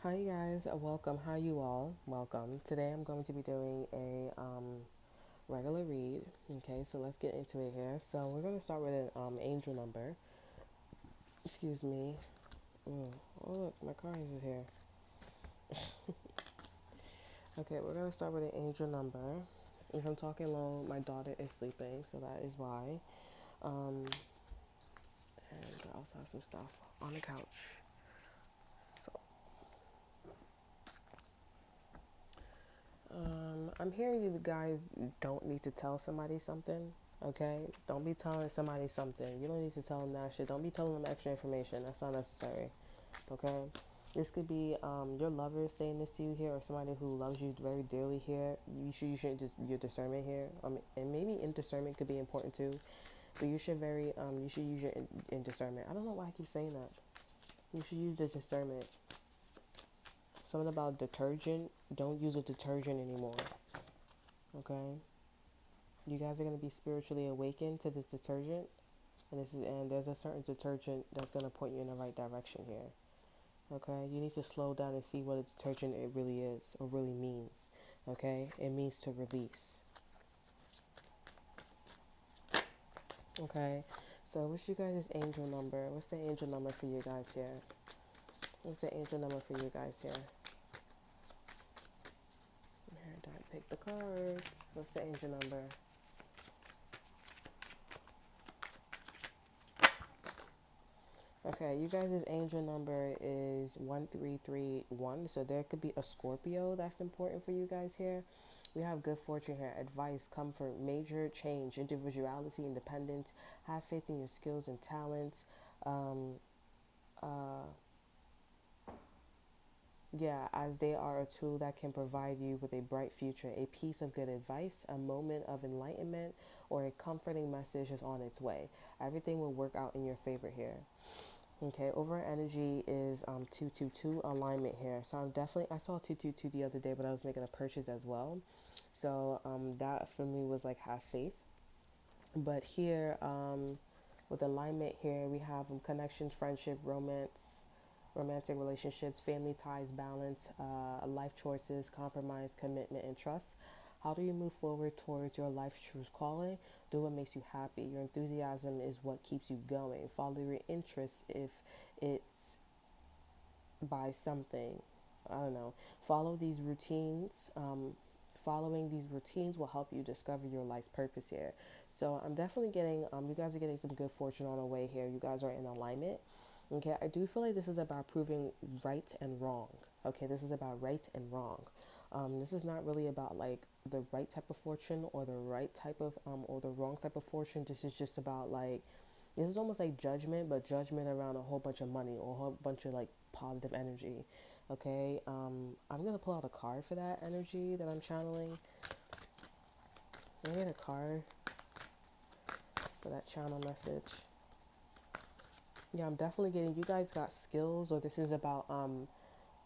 Hi guys, welcome. How you all? Welcome. Today I'm going to be doing a regular read. Okay, so let's get into it here. So we're going to start with an angel number. Excuse me. Ooh, oh look, my car is here. Okay, we're going to start with an angel number. If I'm talking low, my daughter is sleeping, so that is why. Um, and I also have some stuff on the couch. So, I'm hearing you guys don't need to tell somebody something. Okay, don't be telling somebody something. You don't need to tell them that shit. Don't be telling them extra information. That's not necessary. Okay, this could be your lover saying this to you here, or somebody who loves you very dearly here. You should just your discernment here. And maybe in discernment could be important too. But you should use your in discernment. I don't know why I keep saying that. You should use the discernment. Something about detergent. Don't use a detergent anymore. Okay, you guys are gonna be spiritually awakened to this detergent, and there's a certain detergent that's gonna point you in the right direction here. Okay, you need to slow down and see what a detergent it really is or really means. Okay, it means to release. Okay, so what's you guys' angel number? What's the angel number for you guys here? What's the angel number for you guys here? Here, don't pick the cards. What's the angel number? Okay, you guys' angel number is 1331. So there could be a Scorpio that's important for you guys here. We have good fortune here, advice, comfort, major change, individuality, independence. Have faith in your skills and talents. Um, uh, yeah, as they are a tool that can provide you with a bright future, a piece of good advice, a moment of enlightenment, or a comforting message is on its way. Everything will work out in your favor here. Okay, over energy is 222 alignment here. So I saw 222 the other day, but I was making a purchase as well. So that for me was like have faith. But here, with alignment here, we have connection, friendship, romance, romantic relationships, family ties, balance, life choices, compromise, commitment, and trust. How do you move forward towards your life's true calling? Do what makes you happy. Your enthusiasm is what keeps you going. Follow your interests if it's by something. I don't know. Follow these routines. Following these routines will help you discover your life's purpose here. So I'm definitely getting, you guys are getting some good fortune on the way here. You guys are in alignment. Okay, I do feel like this is about proving right and wrong. Okay, this is about right and wrong. This is not really about like the right type of fortune or the right type of or the wrong type of fortune. This is just about like this is almost like judgment, but judgment around a whole bunch of money or a whole bunch of like positive energy. Okay, I'm gonna pull out a card for that energy that I'm channeling. I get a card for that channel message. Yeah, I'm definitely getting you guys got skills, or this is about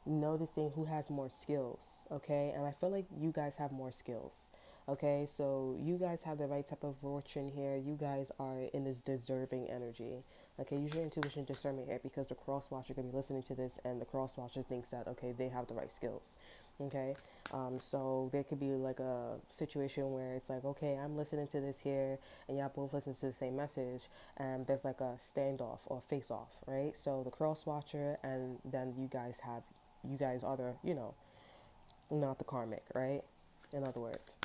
noticing who has more skills, okay? And I feel like you guys have more skills, okay? So you guys have the right type of fortune here. You guys are in this deserving energy, okay? Use your intuition discernment here because the cross watcher could be listening to this and the cross watcher thinks that, okay, they have the right skills, okay? So there could be like a situation where it's like, okay, I'm listening to this here and y'all both listen to the same message and there's like a standoff or face off, right? So the cross watcher and then you guys are the, not the karmic, right? In other words.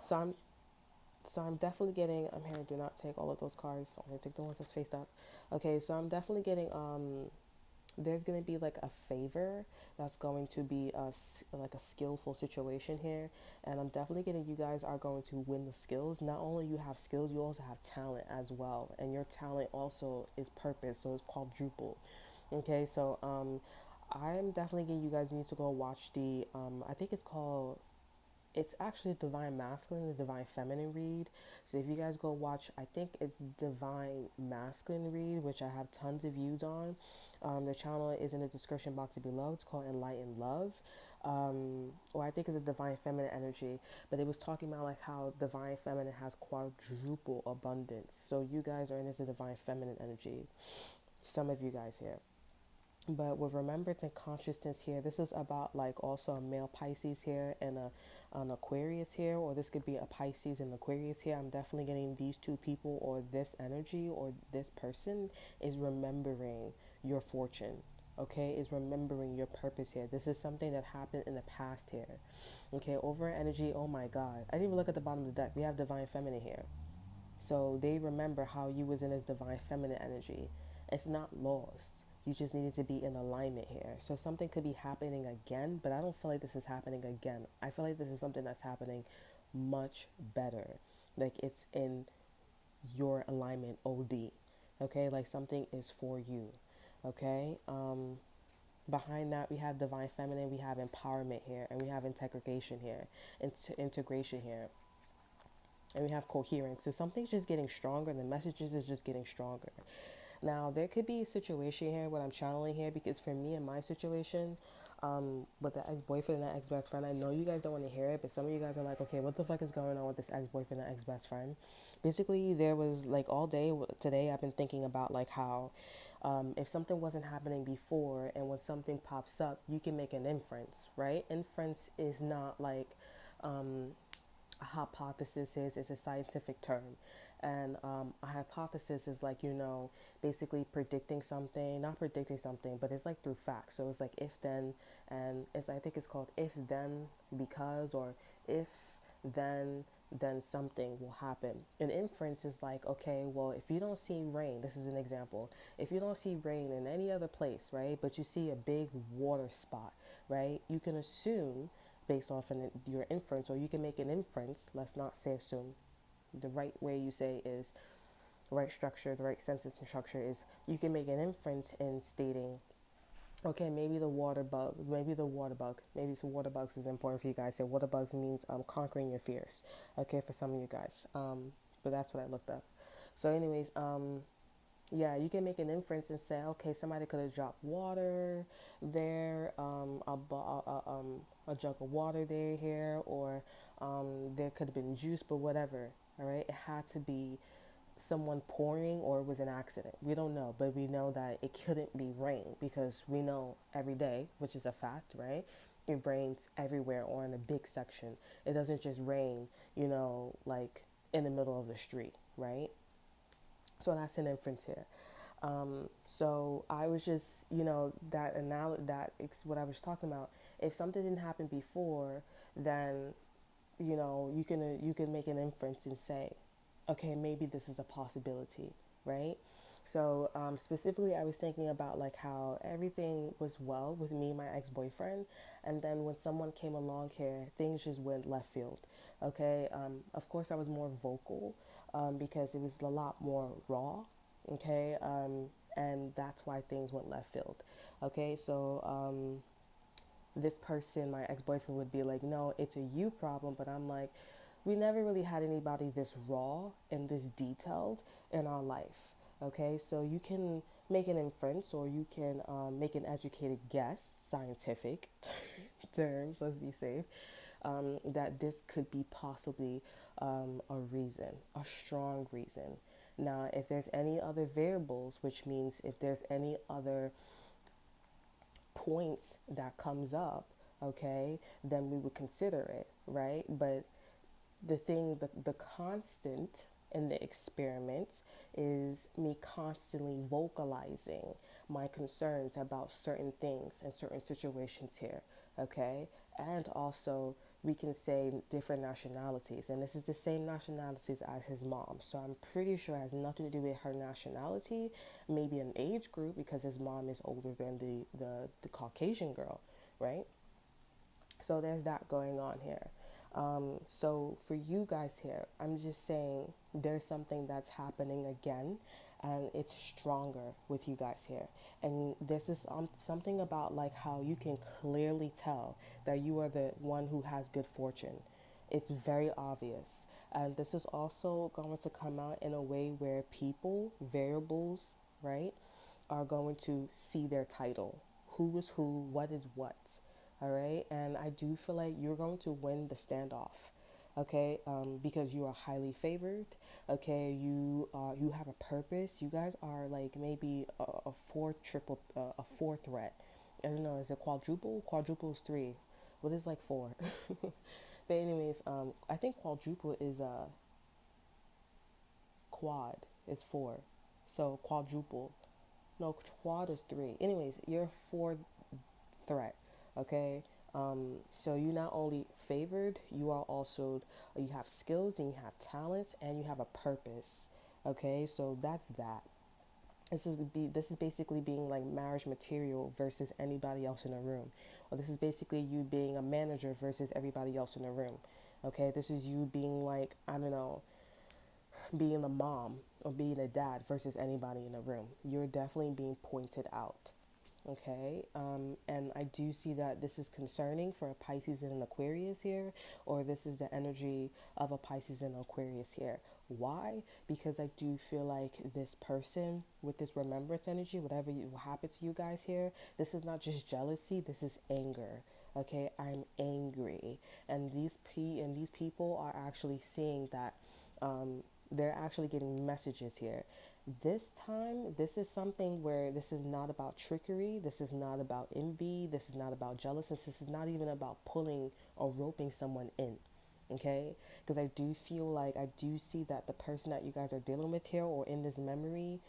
So I'm so I'm definitely getting I'm here, do not take all of those cards, only take the ones that's faced up. Okay, so I'm definitely getting there's going to be like a favor that's going to be like a skillful situation here, and I'm definitely getting you guys are going to win the skills. Not only you have skills, you also have talent as well, and your talent also is purpose, so it's quadruple. Okay, so I'm definitely getting you guys need to go watch the I think it's actually Divine Masculine and Divine Feminine read. So if you guys go watch, I think it's Divine Masculine read, which I have tons of views on. The channel is in the description box below. It's called Enlighten Love. Or I think it's a Divine Feminine energy. But it was talking about like how Divine Feminine has quadruple abundance. So you guys are in this Divine Feminine energy. Some of you guys here. But with remembrance and consciousness here, this is about like also a male Pisces here and an Aquarius here, or this could be a Pisces and Aquarius here. I'm definitely getting these two people, or this energy or this person is remembering your fortune. Okay, is remembering your purpose here. This is something that happened in the past here. Okay, over energy. Oh my God, I didn't even look at the bottom of the deck. We have divine feminine here. So they remember how you was in this divine feminine energy. It's not lost. You just needed to be in alignment here. So something could be happening again, but I don't feel like this is happening again. I feel like this is something that's happening much better. Like it's in your alignment OD. Okay? Like something is for you. Okay? Behind that, we have divine feminine, we have empowerment here, and we have integration here, integration here, and we have coherence. So something's just getting stronger. The messages is just getting stronger. Now there could be a situation here, what I'm channeling here, because for me in my situation, with the ex-boyfriend and the ex-best friend, I know you guys don't want to hear it, but some of you guys are like, okay, what the fuck is going on with this ex-boyfriend and ex-best friend? Basically, there was like all day today, I've been thinking about like how, if something wasn't happening before, and when something pops up, you can make an inference, right? Inference is not like, a hypothesis is a scientific term, and a hypothesis is like, basically predicting something, not predicting something, but it's like through facts. So it's like if then, and it's, I think it's called if then because, or if then something will happen. An inference is like, okay, well, if you don't see rain, this is an example, if you don't see rain in any other place, right, but you see a big water spot, right, you can assume based off your inference, or you can make an inference, let's not say assume. The right way you say is, the right structure, the right sentence and structure is, you can make an inference in stating, okay, maybe some water bugs is important for you guys. So water bugs means conquering your fears, okay, for some of you guys. But that's what I looked up. So anyways, yeah, you can make an inference and say, okay, somebody could have dropped water there, a jug of water there, here, or there could have been juice, but whatever. All right, it had to be someone pouring, or it was an accident. We don't know, but we know that it couldn't be rain, because we know every day, which is a fact, right? It rains everywhere or in a big section. It doesn't just rain, like in the middle of the street, right? So that's an inference here. So I was just, what I was talking about. If something didn't happen before, then you can make an inference and say, okay, maybe this is a possibility, right? So specifically, I was thinking about like how everything was well with me and my ex-boyfriend, and then when someone came along here, things just went left field. Okay, of course I was more vocal, because it was a lot more raw. Okay, and that's why things went left field. Okay, so this person, my ex-boyfriend, would be like, no, it's a you problem, but I'm like, we never really had anybody this raw and this detailed in our life. Okay, so you can make an inference, or you can make an educated guess, scientific terms, let's be safe, that this could be possibly a reason, a strong reason. Now, if there's any other variables, which means if there's any other points that comes up, okay, then we would consider it, right? But the constant in the experiment is me constantly vocalizing my concerns about certain things and certain situations here, okay? And also, we can say different nationalities, and this is the same nationalities as his mom. So I'm pretty sure it has nothing to do with her nationality, maybe an age group, because his mom is older than the Caucasian girl, right? So there's that going on here. So for you guys here, I'm just saying there's something that's happening again, and it's stronger with you guys here. And this is something about like how you can clearly tell that you are the one who has good fortune. It's very obvious. And this is also going to come out in a way where people, variables, right, are going to see their title. Who is who, what is what. All right. And I do feel like you're going to win the standoff. okay, because you are highly favored, okay, you have a purpose. You guys are like maybe a four threat. I don't know, is it quadruple? Quadruple is three. What is like four? But anyways, I think quadruple is quad is four, so quadruple. No, quad is three. Anyways, you're four threat. Okay. So you not only favored, you are also you have skills and you have talents and you have a purpose. Okay, so that's that. This is basically being like marriage material versus anybody else in the room, or this is basically you being a manager versus everybody else in the room. Okay, this is you being like, I don't know, being a mom or being a dad versus anybody in the room. You're definitely being pointed out. Okay, and I do see that this is concerning for a Pisces and an Aquarius here, or this is the energy of a Pisces and Aquarius here. Why? Because I do feel like this person with this remembrance energy, whatever happened to you guys here, this is not just jealousy, this is anger. Okay, I'm angry, and these people are actually seeing that they're actually getting messages here. This time, this is something where this is not about trickery, this is not about envy, this is not about jealousy, this is not even about pulling or roping someone in. Okay? Because I do feel like I do see that the person that you guys are dealing with here or in this memory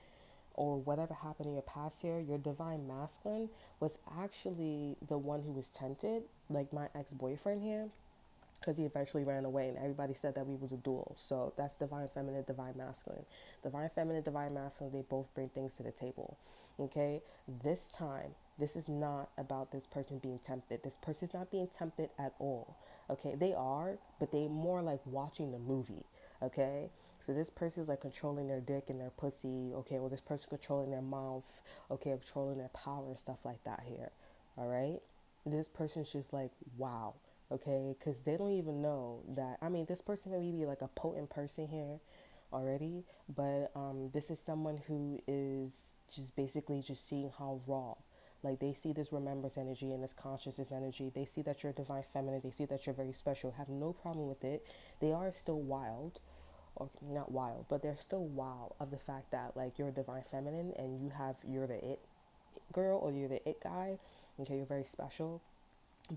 or whatever happened in your past here, your divine masculine was actually the one who was tempted, like my ex-boyfriend here, because he eventually ran away and everybody said that we was a duel. So that's divine feminine, divine masculine. Divine feminine, divine masculine, they both bring things to the table. Okay? This time, this is not about this person being tempted. This person's not being tempted at all. Okay? They are, but they more like watching the movie. Okay? So this person's like controlling their dick and their pussy. Okay, well this person controlling their mouth. Okay, controlling their power and stuff like that here. All right? This person's just like, wow, okay, because they don't even know that. I mean, this person may be like a potent person here already, but this is someone who is just basically just seeing how raw. Like they see this remembrance energy and this consciousness energy. They see that you're divine feminine. They see that you're very special. Have no problem with it. They are still wild, or not wild, but they're still wild of the fact that like you're divine feminine and you're the it girl or you're the it guy. Okay, you're very special,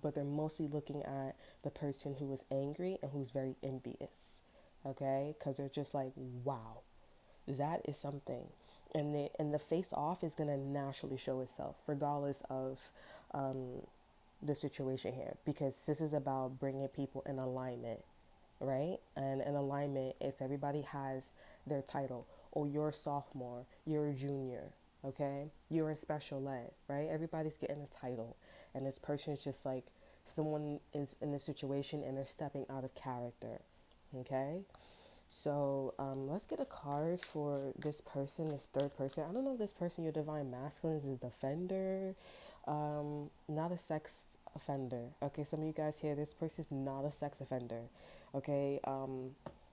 but they're mostly looking at the person who is angry and who's very envious. Okay, because they're just like, wow, that is something. And the face off is going to naturally show itself regardless of the situation here, because this is about bringing people in alignment, right? And in alignment, it's everybody has their title. Oh, you're a sophomore, you're a junior, okay? You're in special ed, right? Everybody's getting a title. And this person is just like, someone is in this situation and they're stepping out of character, okay? So let's get a card for this person, this third person. I don't know if this person, your divine masculine, is a defender, not a sex offender. Okay, some of you guys here, this person is not a sex offender. Okay,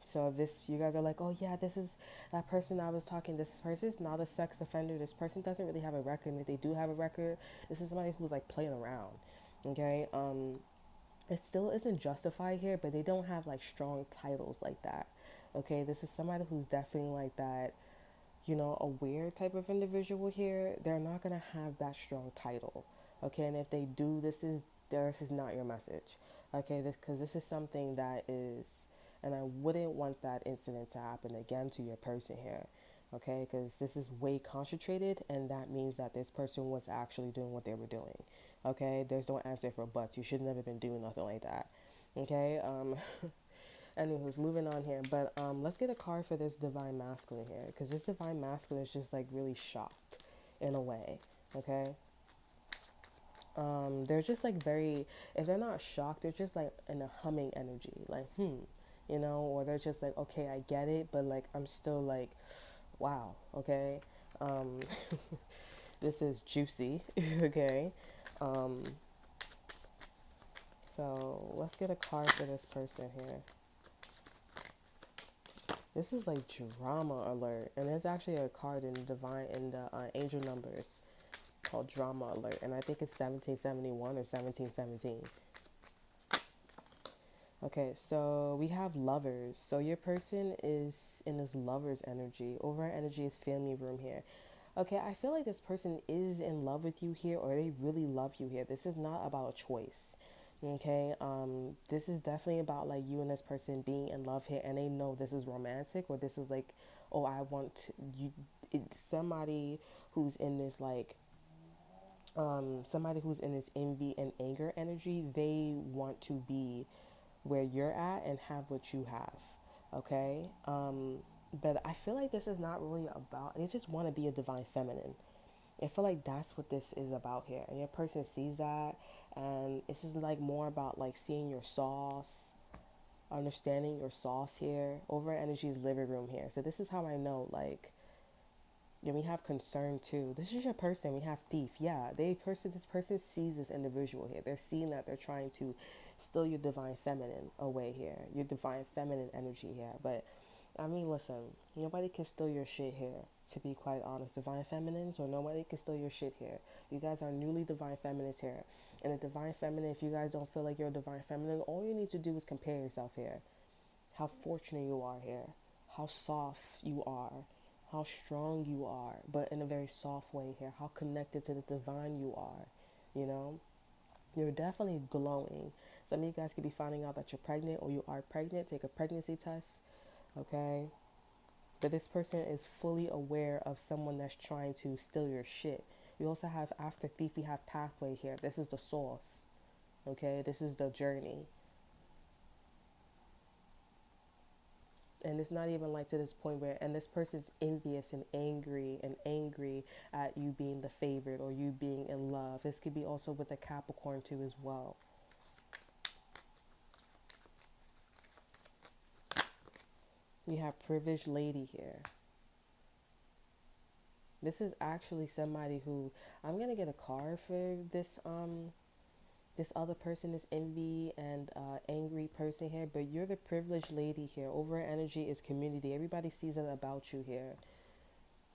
so if this, you guys are like, oh yeah, this is that person I was talking. This person is not a sex offender. This person doesn't really have a record. And if they do have a record, this is somebody who's like playing around. Okay, it still isn't justified here, but they don't have like strong titles like that. Okay, this is somebody who's definitely like that, a weird type of individual here. They're not gonna have that strong title. Okay, and if they do, this is not your message. Okay, because this is something that is, and I wouldn't want that incident to happen again to your person here. Okay, because this is way concentrated, and that means that this person was actually doing what they were doing. Okay, there's no answer for buts. You should never been doing nothing like that. Okay, anyways, moving on here. But let's get a card for this divine masculine here, because this divine masculine is just like really shocked in a way. Okay, they're just like very. If they're not shocked, they're just like in a humming energy, like or they're just like, okay, I get it, but like I'm still like, wow, okay. Um, this is juicy, okay. Um, so let's get a card for this person here. This is like drama alert, and there's actually a card in the angel numbers called drama alert, and I think it's 1771 or 1717. Okay, so we have lovers. So your person is in this lover's energy. Overall energy is family room here. Okay, I feel like this person is in love with you here, or they really love you here. This is not about a choice. Okay, this is definitely about like you and this person being in love here, and they know this is romantic, or this is like, oh, I want to, you, somebody who's in this like somebody who's in this envy and anger energy, they want to be where you're at and have what you have. Okay? But I feel like this is not really about, they just want to be a divine feminine. I feel like that's what this is about here. And your person sees that, and this is like more about like seeing your sauce, understanding your sauce here. Over energy is living room here. So this is how I know, like, then we have concern too. This is your person. We have thief. Yeah, this person sees this individual here. They're seeing that they're trying to steal your divine feminine away here. Your divine feminine energy here. But I mean, listen, nobody can steal your shit here, to be quite honest. Divine feminines, or nobody can steal your shit here. You guys are newly divine feminines here. And a divine feminine, if you guys don't feel like you're a divine feminine, all you need to do is compare yourself here. How fortunate you are here, how soft you are, how strong you are, but in a very soft way here, how connected to the divine you are, you know? You're definitely glowing. Some of you guys could be finding out that you're pregnant or you are pregnant. Take a pregnancy test, okay? But this person is fully aware of someone that's trying to steal your shit. We also have after thief, we have pathway here. This is the source, okay? This is the journey. And it's not even like to this point where, and this person's envious and angry at you being the favorite or you being in love. This could be also with a Capricorn too as well. We have privileged lady here. This is actually somebody who, I'm gonna get a card for this other person, this envy and angry person here, but you're the privileged lady here. Over energy is community. Everybody sees it about you here.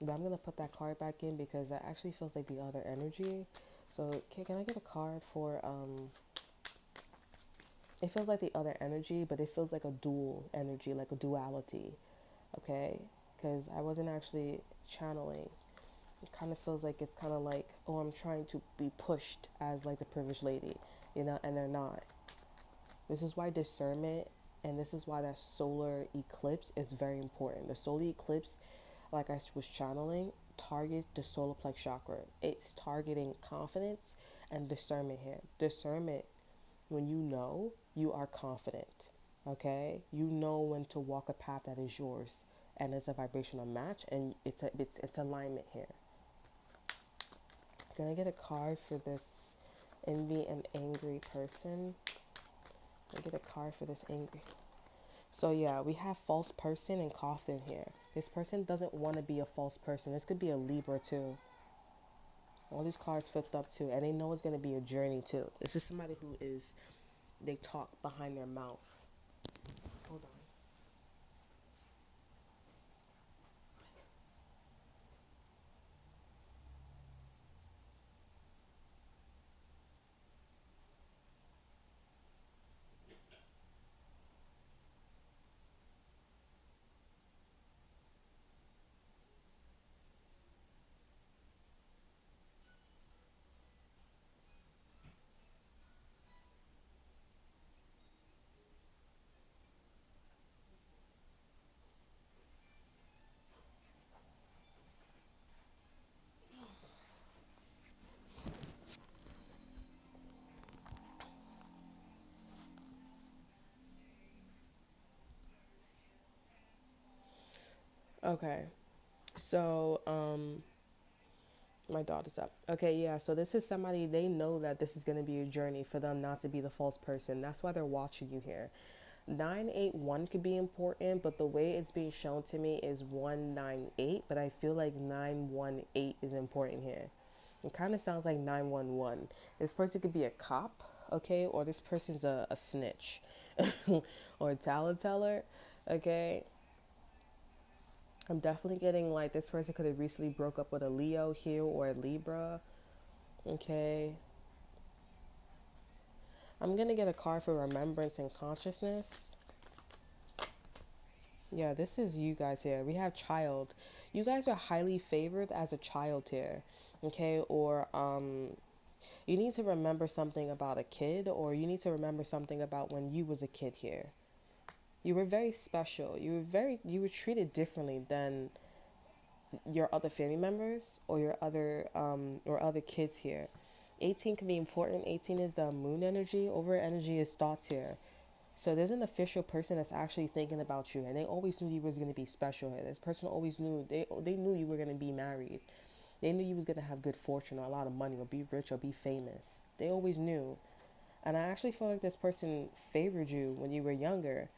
But I'm going to put that card back in because that actually feels like the other energy. So can I get a card for, it feels like the other energy, but it feels like a dual energy, like a duality, okay? Because I wasn't actually channeling. It kind of feels like it's kind of like, oh, I'm trying to be pushed as like the privileged lady, you know, and they're not. This is why discernment, and this is why that solar eclipse is very important. The solar eclipse, like I was channeling, targets the solar plex chakra. It's targeting confidence and discernment here. Discernment, when you know, you are confident. Okay, you know when to walk a path that is yours, and it's a vibrational match, and it's alignment here. Can I get a card for this envy and angry person? I get a card for this angry. So yeah, we have false person and coffin here. This person doesn't want to be a false person. This could be a Libra too. All these cards flipped up too, and they know it's gonna be a journey too. This is somebody who is, they talk behind their mouth. Hold on. Okay. So my daughter's up. Okay, yeah. So this is somebody, they know that this is gonna be a journey for them not to be the false person. That's why they're watching you here. 981 could be important, but the way it's being shown to me is 198, but I feel like 918 is important here. It kind of sounds like 911. This person could be a cop, okay, or this person's a snitch or a talent teller, okay. I'm definitely getting like this person could have recently broke up with a Leo here or a Libra, okay. I'm gonna get a card for remembrance and consciousness. Yeah, this is you guys here. We have child. You guys are highly favored as a child here. Okay, or you need to remember something about a kid, or you need to remember something about when you was a kid here. You were very special. You were treated differently than your other family members or your other or other kids here. 18 can be important. 18 is the moon energy. Over energy is thoughts here. So there's an official person that's actually thinking about you, and they always knew you was gonna be special here. This person always knew they knew you were gonna be married. They knew you was gonna have good fortune or a lot of money or be rich or be famous. They always knew. And I actually feel like this person favored you when you were younger.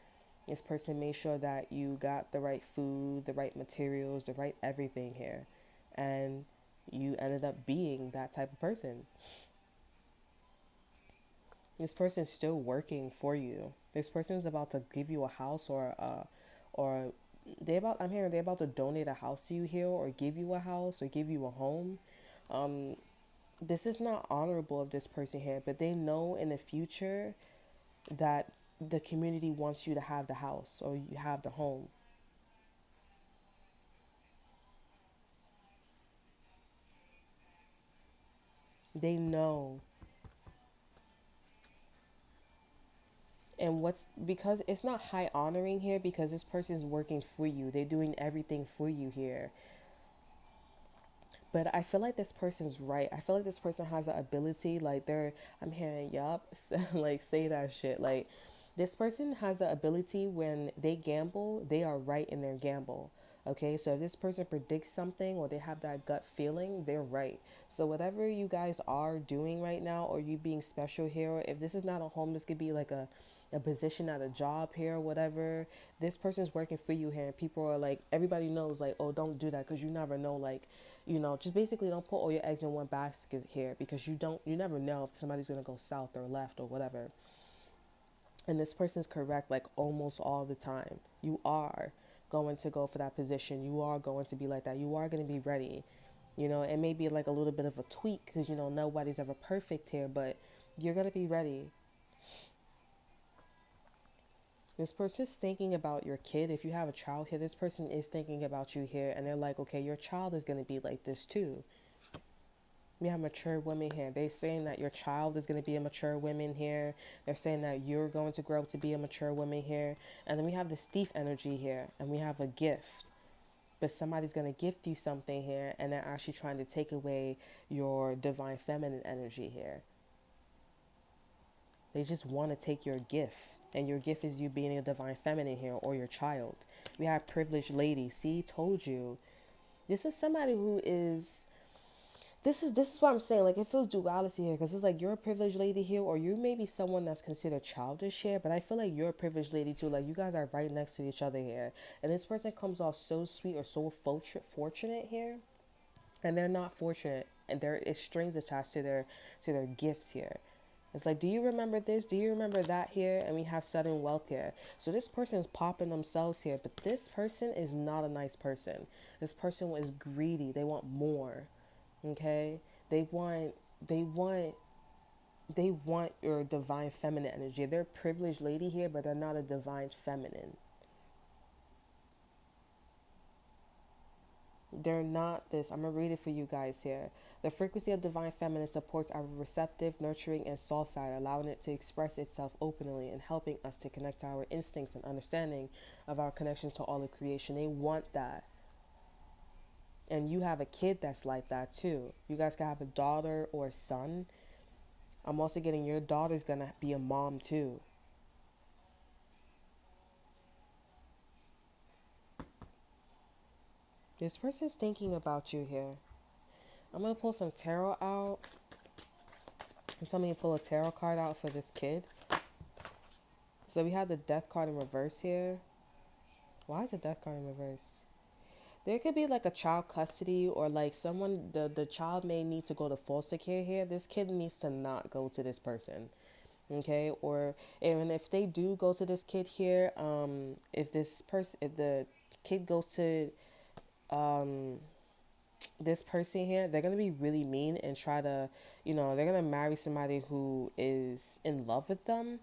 This person made sure that you got the right food, the right materials, the right everything here. And you ended up being that type of person. This person's still working for you. This person is about to give you a house or they about I'm hearing they're about to donate a house to you here or give you a house or give you a home. Um, this is not honorable of this person here, but they know in the future that the community wants you to have the house or you have the home. They know. And what's because it's not high honoring here because this person's working for you. They're doing everything for you here. But I feel like this person's right. I feel like this person has the ability, like I'm hearing, yup, like say that shit. Like this person has the ability when they gamble, they are right in their gamble. Okay, so if this person predicts something or they have that gut feeling, they're right. So whatever you guys are doing right now, or you being special here, if this is not a home, this could be like a position at a job here, whatever. This person's working for you here, and people are like, everybody knows, like, oh, don't do that because you never know, like, just basically don't put all your eggs in one basket here because you never know if somebody's gonna go south or left or whatever. And this person's correct like almost all the time. You are going to go for that position. You are going to be like that. You are going to be ready. It may be like a little bit of a tweak because nobody's ever perfect here, but you're going to be ready. This person's thinking about your kid. If you have a child here, this person is thinking about you here, and they're like, okay, your child is going to be like this too. We have mature women here. They're saying that your child is going to be a mature woman here. They're saying that you're going to grow up to be a mature woman here. And then we have this thief energy here, and we have a gift. But somebody's going to gift you something here, and they're actually trying to take away your divine feminine energy here. They just want to take your gift, and your gift is you being a divine feminine here or your child. We have privileged lady. See, told you. This is somebody who is this is what I'm saying. Like it feels duality here because it's like you're a privileged lady here, or you may be someone that's considered childish here. But I feel like you're a privileged lady too. Like you guys are right next to each other here, and this person comes off so sweet or so fortunate here, and they're not fortunate, and there is strings attached to their gifts here. It's like, do you remember this? Do you remember that here? And we have sudden wealth here. So this person is popping themselves here, but this person is not a nice person. This person is greedy. They want more. Okay? They want they want they want your divine feminine energy. They're a privileged lady here, but they're not a divine feminine. They're not this. I'm going to read it for you guys here. The frequency of divine feminine supports our receptive, nurturing, and soft side, allowing it to express itself openly and helping us to connect to our instincts and understanding of our connections to all of creation. They want that. And you have a kid that's like that too. You guys can have a daughter or a son. I'm also getting your daughter's going to be a mom too. This person's thinking about you here. I'm going to pull some tarot out. And tell me to pull a tarot card out for this kid. So we have the death card in reverse here. Why is the death card in reverse? There could be like a child custody or like someone, the child may need to go to foster care here. This kid needs to not go to this person. Okay, or even if they do go to this kid here, if the kid goes to this person here, they're gonna be really mean and try to, they're gonna marry somebody who is in love with them,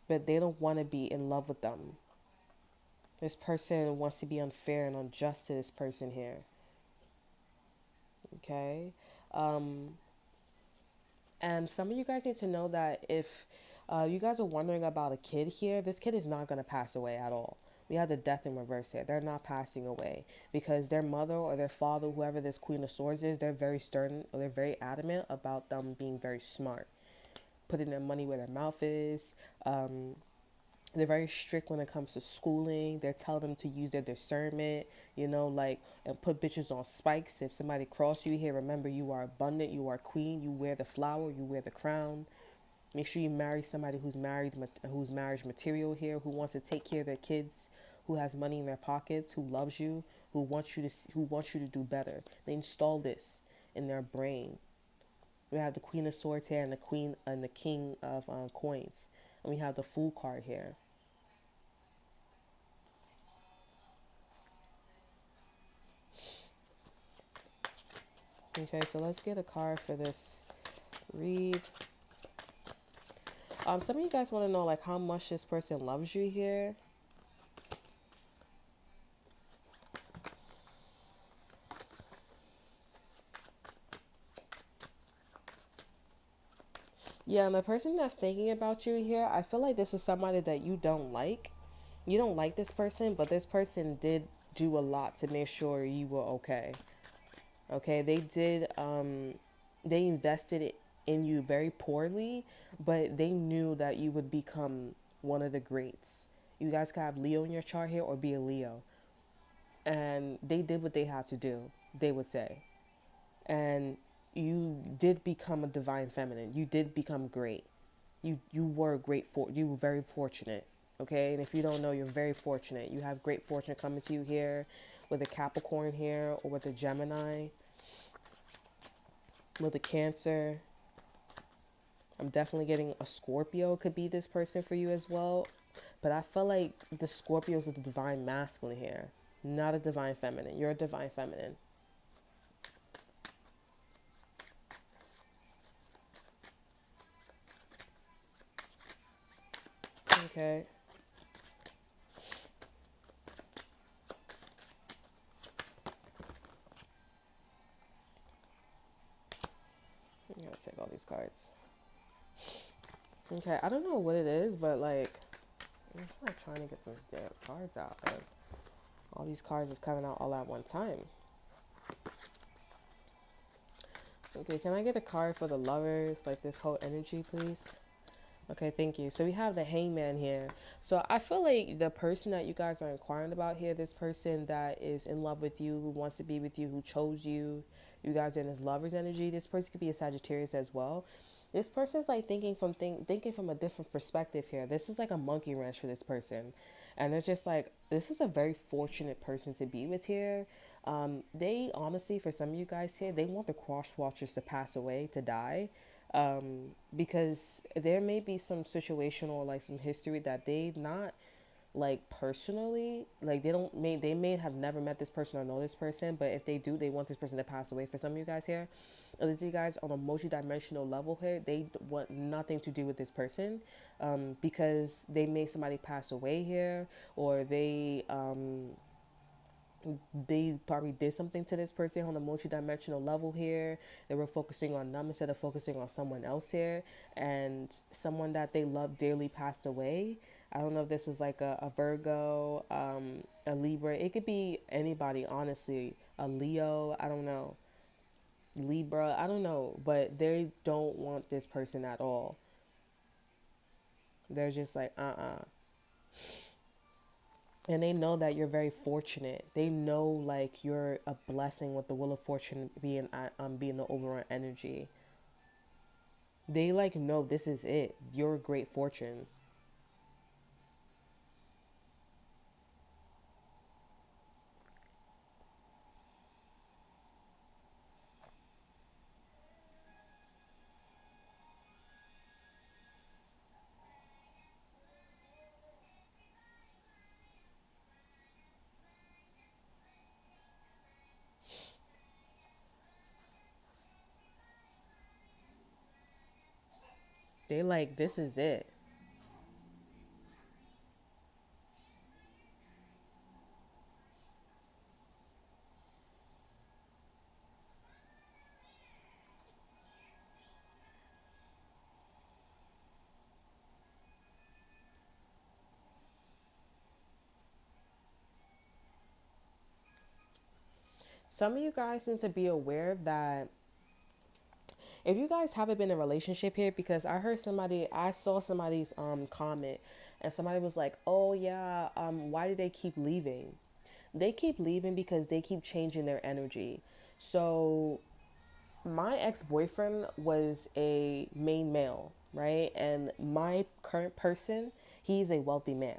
but they don't want to be in love with them. This person wants to be unfair and unjust to this person here. Okay. Um, and some of you guys need to know that if you guys are wondering about a kid here, this kid is not going to pass away at all. We have the death in reverse here. They're not passing away because their mother or their father, whoever this Queen of Swords is, they're very stern or they're very adamant about them being very smart, putting their money where their mouth is. They're very strict when it comes to schooling. They're telling them to use their discernment, like, and put bitches on spikes. If somebody cross you here, remember you are abundant, you are queen, you wear the flower, you wear the crown. Make sure you marry somebody who's married, who's marriage material here, who wants to take care of their kids, who has money in their pockets, who loves you, who wants you to do better. They install this in their brain. We have the Queen of Swords here and the Queen and the King of Coins, and we have the Fool card here. Okay, so let's get a card for this read. Some of you guys want to know like how much this person loves you here. Yeah, and the person that's thinking about you here, I feel like this is somebody that you don't like. You don't like this person, but this person did do a lot to make sure you were okay. Okay, they invested it in you very poorly, but they knew that you would become one of the greats. You guys could have Leo in your chart here or be a Leo. And they did what they had to do, they would say. And you did become a divine feminine. You did become great. You were you were very fortunate. Okay? And if you don't know, you're very fortunate. You have great fortune coming to you here with a Capricorn here or with a Gemini, with a Cancer. I'm definitely getting a Scorpio could be this person for you as well. But I feel like the Scorpios are the divine masculine here, not a divine feminine. You're a divine feminine. Okay. I'm gonna take all these cards. Okay, I don't know what it is, but like, I'm just like trying to get those damn cards out. And all these cards is coming out all at one time. Okay, can I get a card for the lovers, like this whole energy, please? Okay, thank you. So we have the Hangman here. So I feel like the person that you guys are inquiring about here, this person that is in love with you, who wants to be with you, who chose you, you guys are in this lover's energy. This person could be a Sagittarius as well. This person's like thinking from a different perspective here. This is like a monkey wrench for this person, and they're just like, this is a very fortunate person to be with here. They honestly, for some of you guys here, they want the cross watchers to pass away, to die, because there may be some situation or like some history that they not like personally, like they may have never met this person or know this person, but if they do, they want this person to pass away. For some of you guys here, at least you guys on a multi-dimensional level here, they want nothing to do with this person, because they made somebody pass away here, or they probably did something to this person on a multi-dimensional level here. They were focusing on them instead of focusing on someone else here, and someone that they love dearly passed away. I don't know if this was like a Virgo, a Libra. It could be anybody, honestly. A Leo, I don't know. Libra, I don't know. But they don't want this person at all. They're just like, and they know that you're very fortunate. They know like you're a blessing with the wheel of fortune being the overall energy. They like know this is it. You're a great fortune. They like, this is it. Some of you guys need to be aware that if you guys haven't been in a relationship here, because I saw somebody's comment, and somebody was like, oh yeah, why do they keep leaving? They keep leaving because they keep changing their energy. So my ex-boyfriend was a main male, right? And my current person, he's a wealthy man,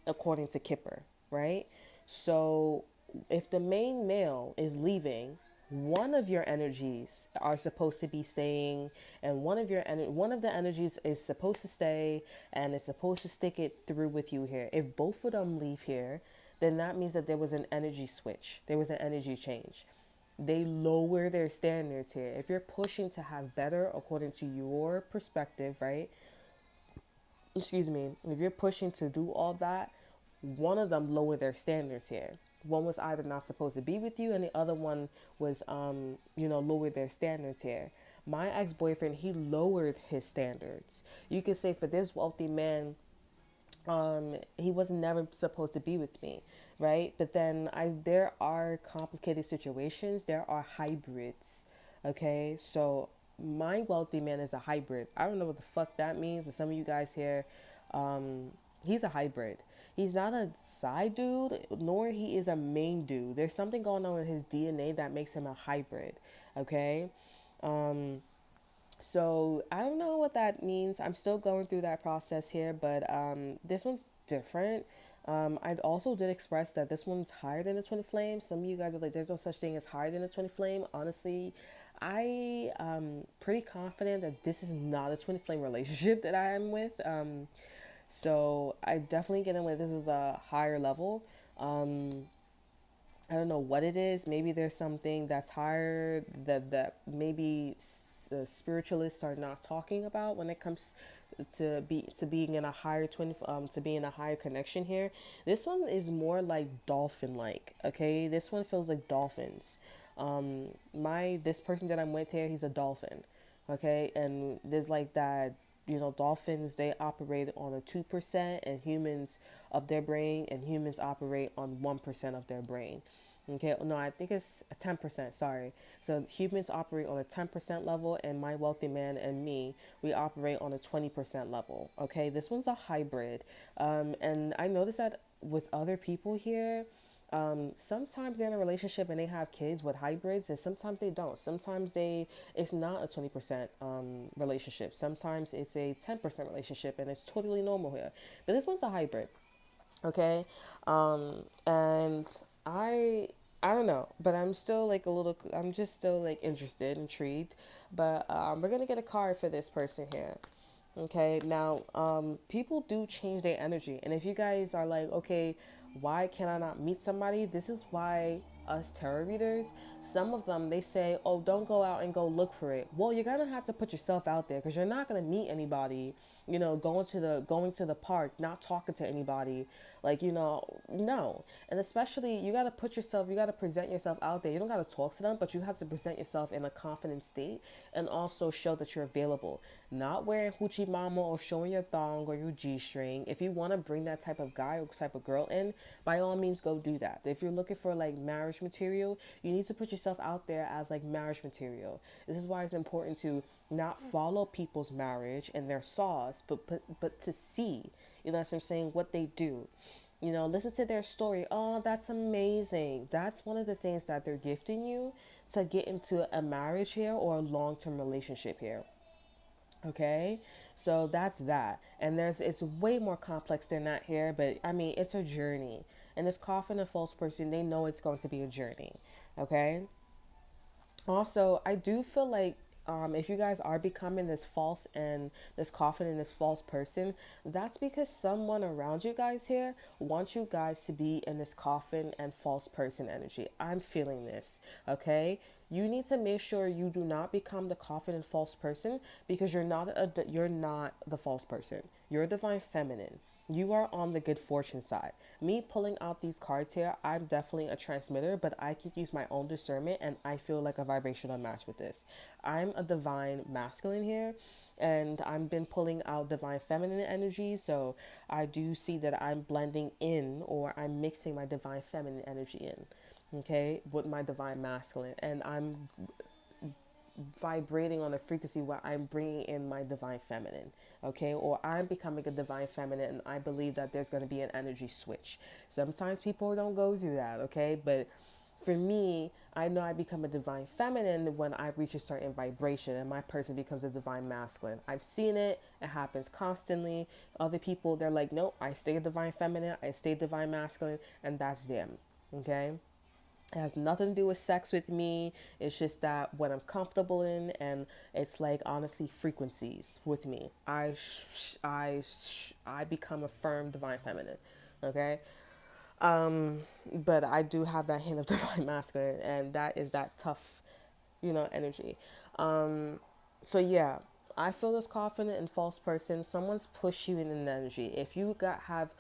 according to Kipper, right? So if the main male is leaving, one of your energies are supposed to be staying, and one of the energies is supposed to stay and is supposed to stick it through with you here. If both of them leave here, then that means that there was an energy switch, there was an energy change. They lower their standards here. If you're pushing to have better according to your perspective, right? Excuse me. If you're pushing to do all that, one of them lowered their standards here. One was either not supposed to be with you, and the other one was, lowered their standards here. My ex boyfriend, he lowered his standards. You could say for this wealthy man, he was never supposed to be with me, right? But then there are complicated situations, there are hybrids. Okay, so my wealthy man is a hybrid. I don't know what the fuck that means, but some of you guys here, he's a hybrid. He's not a side dude, nor he is a main dude. There's something going on with his DNA that makes him a hybrid. Okay, so I don't know what that means. I'm still going through that process here, but this one's different. I also did express that this one's higher than the twin flame. Some of you guys are like, there's no such thing as higher than a twin flame. Honestly, I am pretty confident that this is not a twin flame relationship that I am with. So I definitely get in with this is a higher level. I don't know what it is. Maybe there's something that's higher that maybe spiritualists are not talking about when it comes to being in a higher to being a higher connection here. This one is more like dolphin like. Okay, this one feels like dolphins. My this person that I'm with here, he's a dolphin. Okay, and there's like that, dolphins, they operate on a 2% and humans of their brain, and humans operate on 1% of their brain. Okay, no, I think it's a 10%, sorry. So humans operate on a 10% level, and my wealthy man and me, we operate on a 20% level. Okay, this one's a hybrid. And I noticed that with other people here, sometimes they're in a relationship and they have kids with hybrids, and sometimes they don't. Sometimes it's not a 20% relationship. Sometimes it's a 10% relationship, and it's totally normal here. But this one's a hybrid. Okay, and I don't know, but I'm still like I'm just still like interested, intrigued. But we're gonna get a card for this person here. Okay, now people do change their energy, and if you guys are like, okay, why can I not meet somebody? This is why us tarot readers, some of them, they say, oh, don't go out and go look for it. Well, you're gonna have to put yourself out there, because you're not gonna meet anybody, going to the park, not talking to anybody, like, no. And especially, you gotta present yourself out there. You don't gotta talk to them, but you have to present yourself in a confident state, and also show that you're available. Not wearing hoochie mama or showing your thong or your G-string. If you want to bring that type of guy or type of girl in, by all means go do that. But if you're looking for like marriage material, you need to put yourself out there as like marriage material. This is why it's important to not follow people's marriage and their sauce, but to see, what I'm saying, what they do. Listen to their story. Oh, that's amazing. That's one of the things that they're gifting you to get into a marriage here or a long-term relationship here. Okay, so that's that. And it's way more complex than that here, but I mean, it's a journey. And this coffin and false person, they know it's going to be a journey. Okay, also, I do feel like if you guys are becoming this false and this coffin and this false person, that's because someone around you guys here wants you guys to be in this coffin and false person energy. I'm feeling this, okay? You need to make sure you do not become the confident false person, because you're not the false person. You're a divine feminine. You are on the good fortune side. Me pulling out these cards here, I'm definitely a transmitter, but I can use my own discernment, and I feel like a vibrational match with this. I'm a divine masculine here, and I've been pulling out divine feminine energy, so I do see that I'm blending in, or I'm mixing my divine feminine energy in, okay, with my divine masculine, and I'm vibrating on a frequency where I'm bringing in my divine feminine, okay? Or I'm becoming a divine feminine, and I believe that there's going to be an energy switch. Sometimes people don't go through that, okay? But for me, I know I become a divine feminine when I reach a certain vibration and my person becomes a divine masculine. I've seen it. It happens constantly. Other people, they're like, nope, I stay a divine feminine, I stay divine masculine, and that's them, okay? It has nothing to do with sex with me. It's just that what I'm comfortable in, and it's like honestly frequencies with me. I become a firm divine feminine, okay. But I do have that hint of divine masculine, and that is that tough, energy. So yeah, I feel this confident and false person. Someone's pushed you in an energy. If you have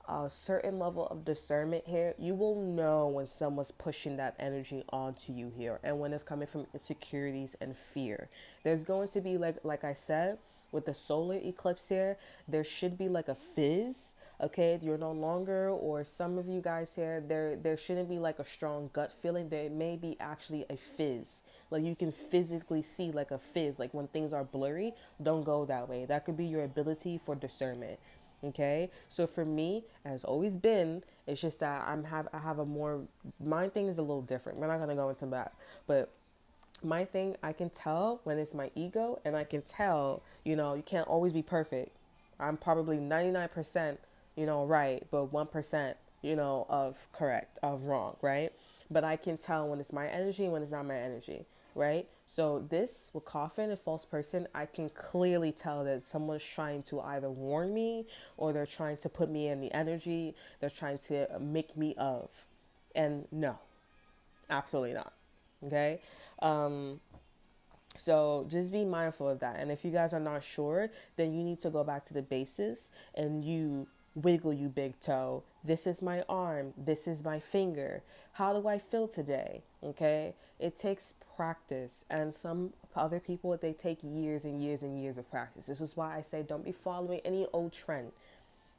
a certain level of discernment here, you will know when someone's pushing that energy onto you here, and when it's coming from insecurities and fear. There's going to be like I said, with the solar eclipse here, there should be like a fizz. Okay, you're no longer, or some of you guys here, there shouldn't be like a strong gut feeling. There may be actually a fizz. Like you can physically see like a fizz. Like when things are blurry, don't go that way. That could be your ability for discernment. Okay, so for me, it has always been. It's just that I have a more, my thing is a little different. We're not gonna go into that, but my thing, I can tell when it's my ego, and I can tell, you can't always be perfect. I'm probably 99%, right, but 1%, of correct, of wrong, right? But I can tell when it's my energy and when it's not my energy, right? So this with coffin and false person, I can clearly tell that someone's trying to either warn me, or they're trying to put me in the energy. They're trying to make me of. And no, absolutely not. Okay. So just be mindful of that. And if you guys are not sure, then you need to go back to the basis, and you wiggle you big toe. This is my arm. This is my finger. How do I feel today? Okay. It takes practice, and some other people, they take years and years and years of practice. This is why I say don't be following any old trend,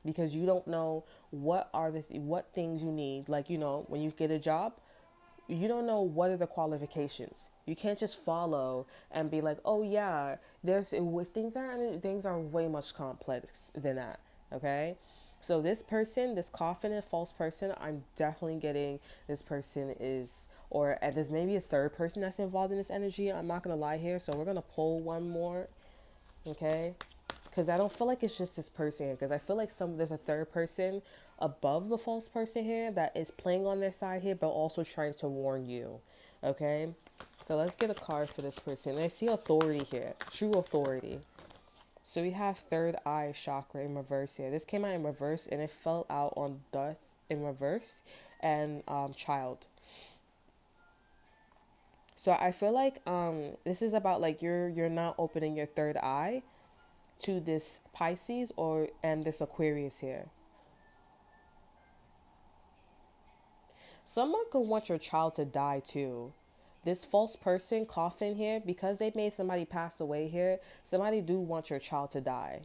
because you don't know what things you need. Like, when you get a job, you don't know what are the qualifications. You can't just follow and be like, oh yeah, there's with things are way much complex than that. Okay, so this person, this confident false person, I'm definitely getting this person is, or and there's maybe a third person that's involved in this energy. I'm not gonna lie here, so we're gonna pull one more, okay? Because I don't feel like it's just this person here, because I feel like there's a third person above the false person here that is playing on their side here, but also trying to warn you, okay? So let's get a card for this person. I see authority here, true authority. So we have third eye chakra in reverse here. This came out in reverse, and it fell out on death in reverse, and child. So I feel like this is about like you're not opening your third eye to this Pisces and this Aquarius here. Someone could want your child to die too. This false person coffin here, because they made somebody pass away here, somebody do want your child to die.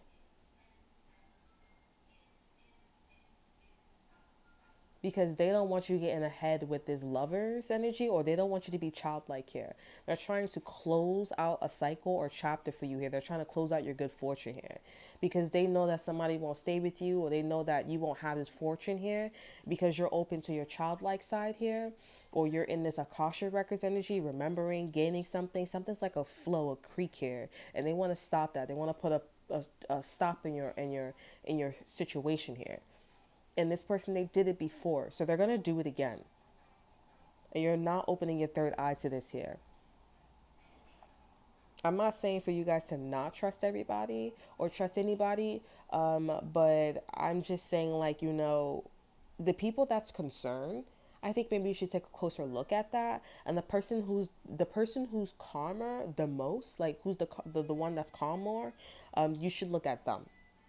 Because they don't want you getting ahead with this lover's energy, or they don't want you to be childlike here. They're trying to close out a cycle or chapter for you here. They're trying to close out your good fortune here, because they know that somebody won't stay with you, or they know that you won't have this fortune here, because you're open to your childlike side here, or you're in this Akasha records energy, remembering, gaining something's like a flow, a creek here, and they want to stop that. They want to put a stop in your situation here. And this person, they did it before, so they're going to do it again. And you're not opening your third eye to this here. I'm not saying for you guys to not trust everybody or trust anybody, but I'm just saying, like, the people that's concerned, I think maybe you should take a closer look at that. And the person who's calmer the most, like who's the one that's calm more, you should look at them,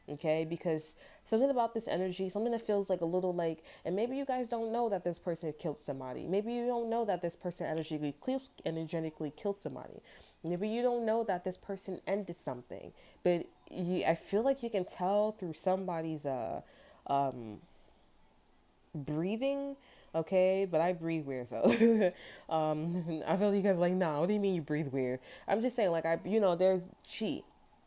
okay? Because something about this energy, something that feels like a little like, and maybe you guys don't know that this person killed somebody. Maybe you don't know that this person energetically killed somebody. Maybe you don't know that this person ended something. But I feel like you can tell through somebody's breathing, okay? But I breathe weird, so I feel you guys like, nah, what do you mean you breathe weird? I'm just saying, like, there's chi.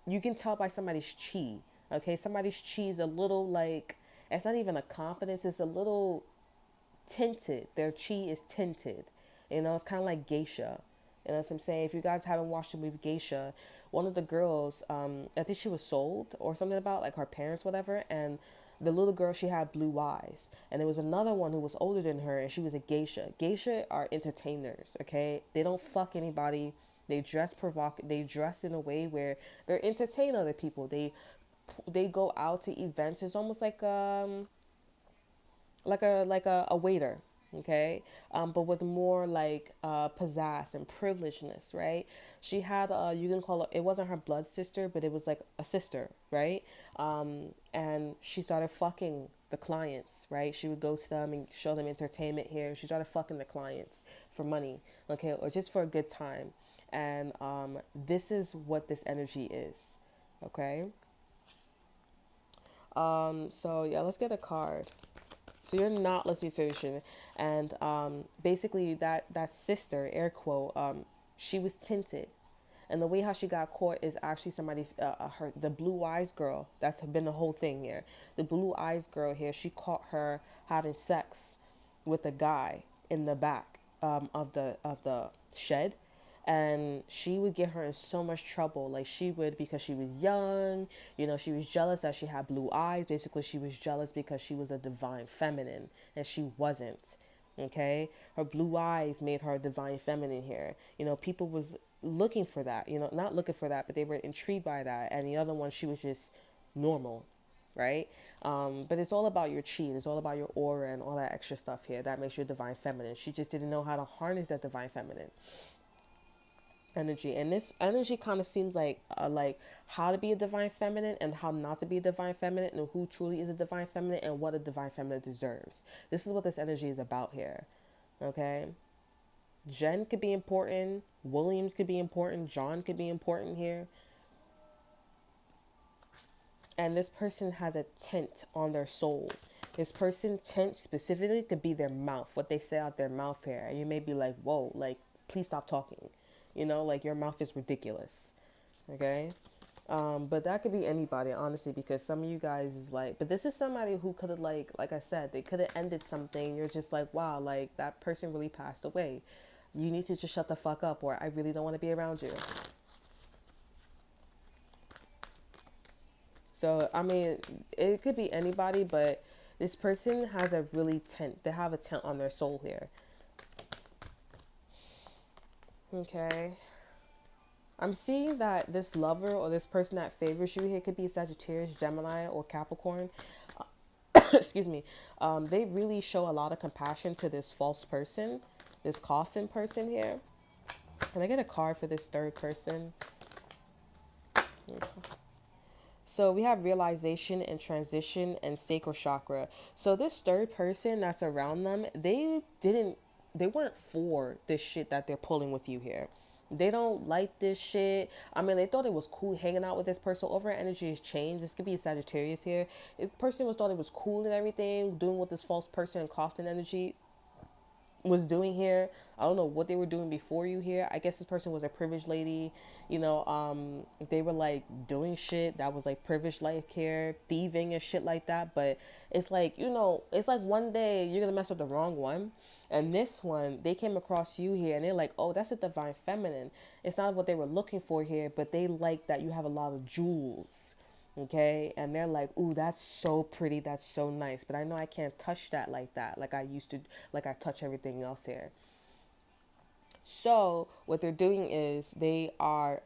You can tell by somebody's chi, okay? Somebody's chi is a little like, it's not even a confidence, it's a little tinted. Their chi is tinted. It's kind of like geisha. You know what I'm saying? If you guys haven't watched the movie Geisha, one of the girls, I think she was sold or something about like her parents, whatever, and the little girl, she had blue eyes, and there was another one who was older than her, and she was a geisha. Geisha are entertainers, okay? They don't fuck anybody. They dress in a way where they're entertain other people. They go out to events. It's almost like a waiter, okay, but with more like pizzazz and privilegedness, right? She had you can call it wasn't her blood sister, but it was like a sister, right? And she started fucking the clients, right? She would go to them and show them entertainment here. She started fucking the clients for money, okay, or just for a good time. And this is what this energy is, okay. So yeah, let's get a card. So you're not listening to Ocean, and basically that sister, air quote, she was tinted, and the way how she got caught is actually somebody, the blue eyes girl. That's been the whole thing here. The blue eyes girl here, she caught her having sex with a guy in the back of the shed, and she would get her in so much trouble. Like she would, because she was young, she was jealous that she had blue eyes. Basically, she was jealous because she was a divine feminine and she wasn't. Okay, her blue eyes made her a divine feminine here. People was looking for that. Not looking for that, but they were intrigued by that. And the other one, she was just normal, right? But it's all about your chi. It's all about your aura and all that extra stuff here that makes you divine feminine. She just didn't know how to harness that divine feminine energy, and this energy kind of seems like how to be a divine feminine and how not to be a divine feminine, and who truly is a divine feminine and what a divine feminine deserves. This is what this energy is about here, okay. Jen could be important, Williams could be important, John could be important here, and this person has a tint on their soul. This person tint specifically could be their mouth, what they say out their mouth here, and you may be like, whoa, like, please stop talking, like your mouth is ridiculous, okay. But that could be anybody, honestly, because some of you guys is like, but this is somebody who could have, like I said, they could have ended something. You're just like, wow, like that person really passed away. You need to just shut the fuck up, or I really don't want to be around you. So, I mean, it could be anybody, but this person has a really tent. They have a tent on their soul here. Okay. I'm seeing that this lover or this person that favors you here could be Sagittarius, Gemini, or Capricorn. Excuse me. They really show a lot of compassion to this false person, this coffin person here. Can I get a card for this third person? So we have realization and transition and sacral chakra. So this third person that's around them, they weren't for this shit that they're pulling with you here. They don't like this shit. I mean, they thought it was cool hanging out with this person. Overall energy has changed. This could be a Sagittarius here. This person was thought it was cool and everything, doing with this false person and coffin energy was doing here. I don't know what they were doing before you here. I guess this person was a privileged lady. They were like doing shit that was like privileged life here, thieving and shit like that. But it's like, it's like one day you're gonna mess with the wrong one. And this one, they came across you here and they're like, oh, that's a divine feminine. It's not what they were looking for here, but they like that you have a lot of jewels. Okay, and they're like, ooh, that's so pretty, that's so nice, but I know I can't touch that like I used to, like I touch everything else here. So what they're doing is they're what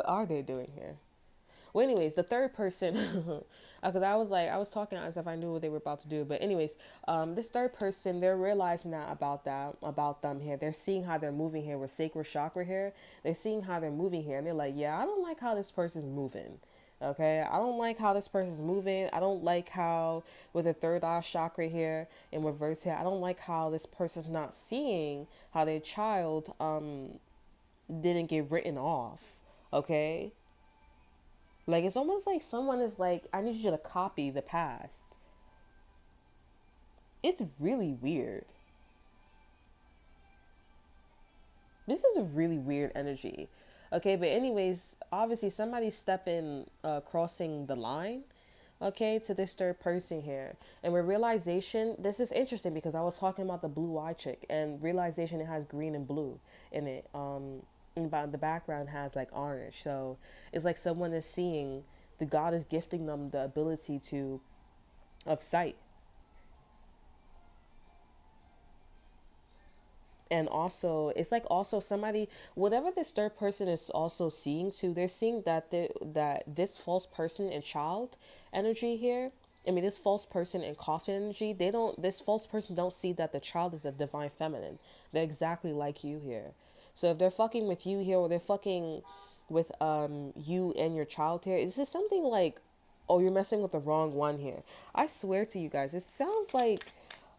are they doing here? Well, anyways, the third person, because I was talking as if I knew what they were about to do. But anyways, this third person, they're realizing that about them here. They're seeing how they're moving here with sacral chakra here. They're seeing how they're moving here, and they're like, yeah, I don't like how this person's moving. Okay, I don't like how this person's moving. I don't like how with the third eye chakra here in reverse here. I don't like how this person's not seeing how their child didn't get written off. Okay, like it's almost like someone is like, I need you to copy the past. It's really weird. This is a really weird energy. Okay, but anyways, obviously somebody's stepping, crossing the line, okay, to this third person here. And with realization, this is interesting because I was talking about the blue eye chick and realization, it has green and blue in it. And the background has like orange. So it's like someone is seeing, the God is gifting them the ability to, of sight. And also it's like also somebody, whatever this third person is also seeing too, they're seeing that that this false person and child energy here, I mean this false person and coffin energy, they don't, this false person don't see that the child is a divine feminine. They're exactly like you here. So if they're fucking with you here, or they're fucking with you and your child here, this is something like, oh, you're messing with the wrong one here. I swear to you guys, it sounds like,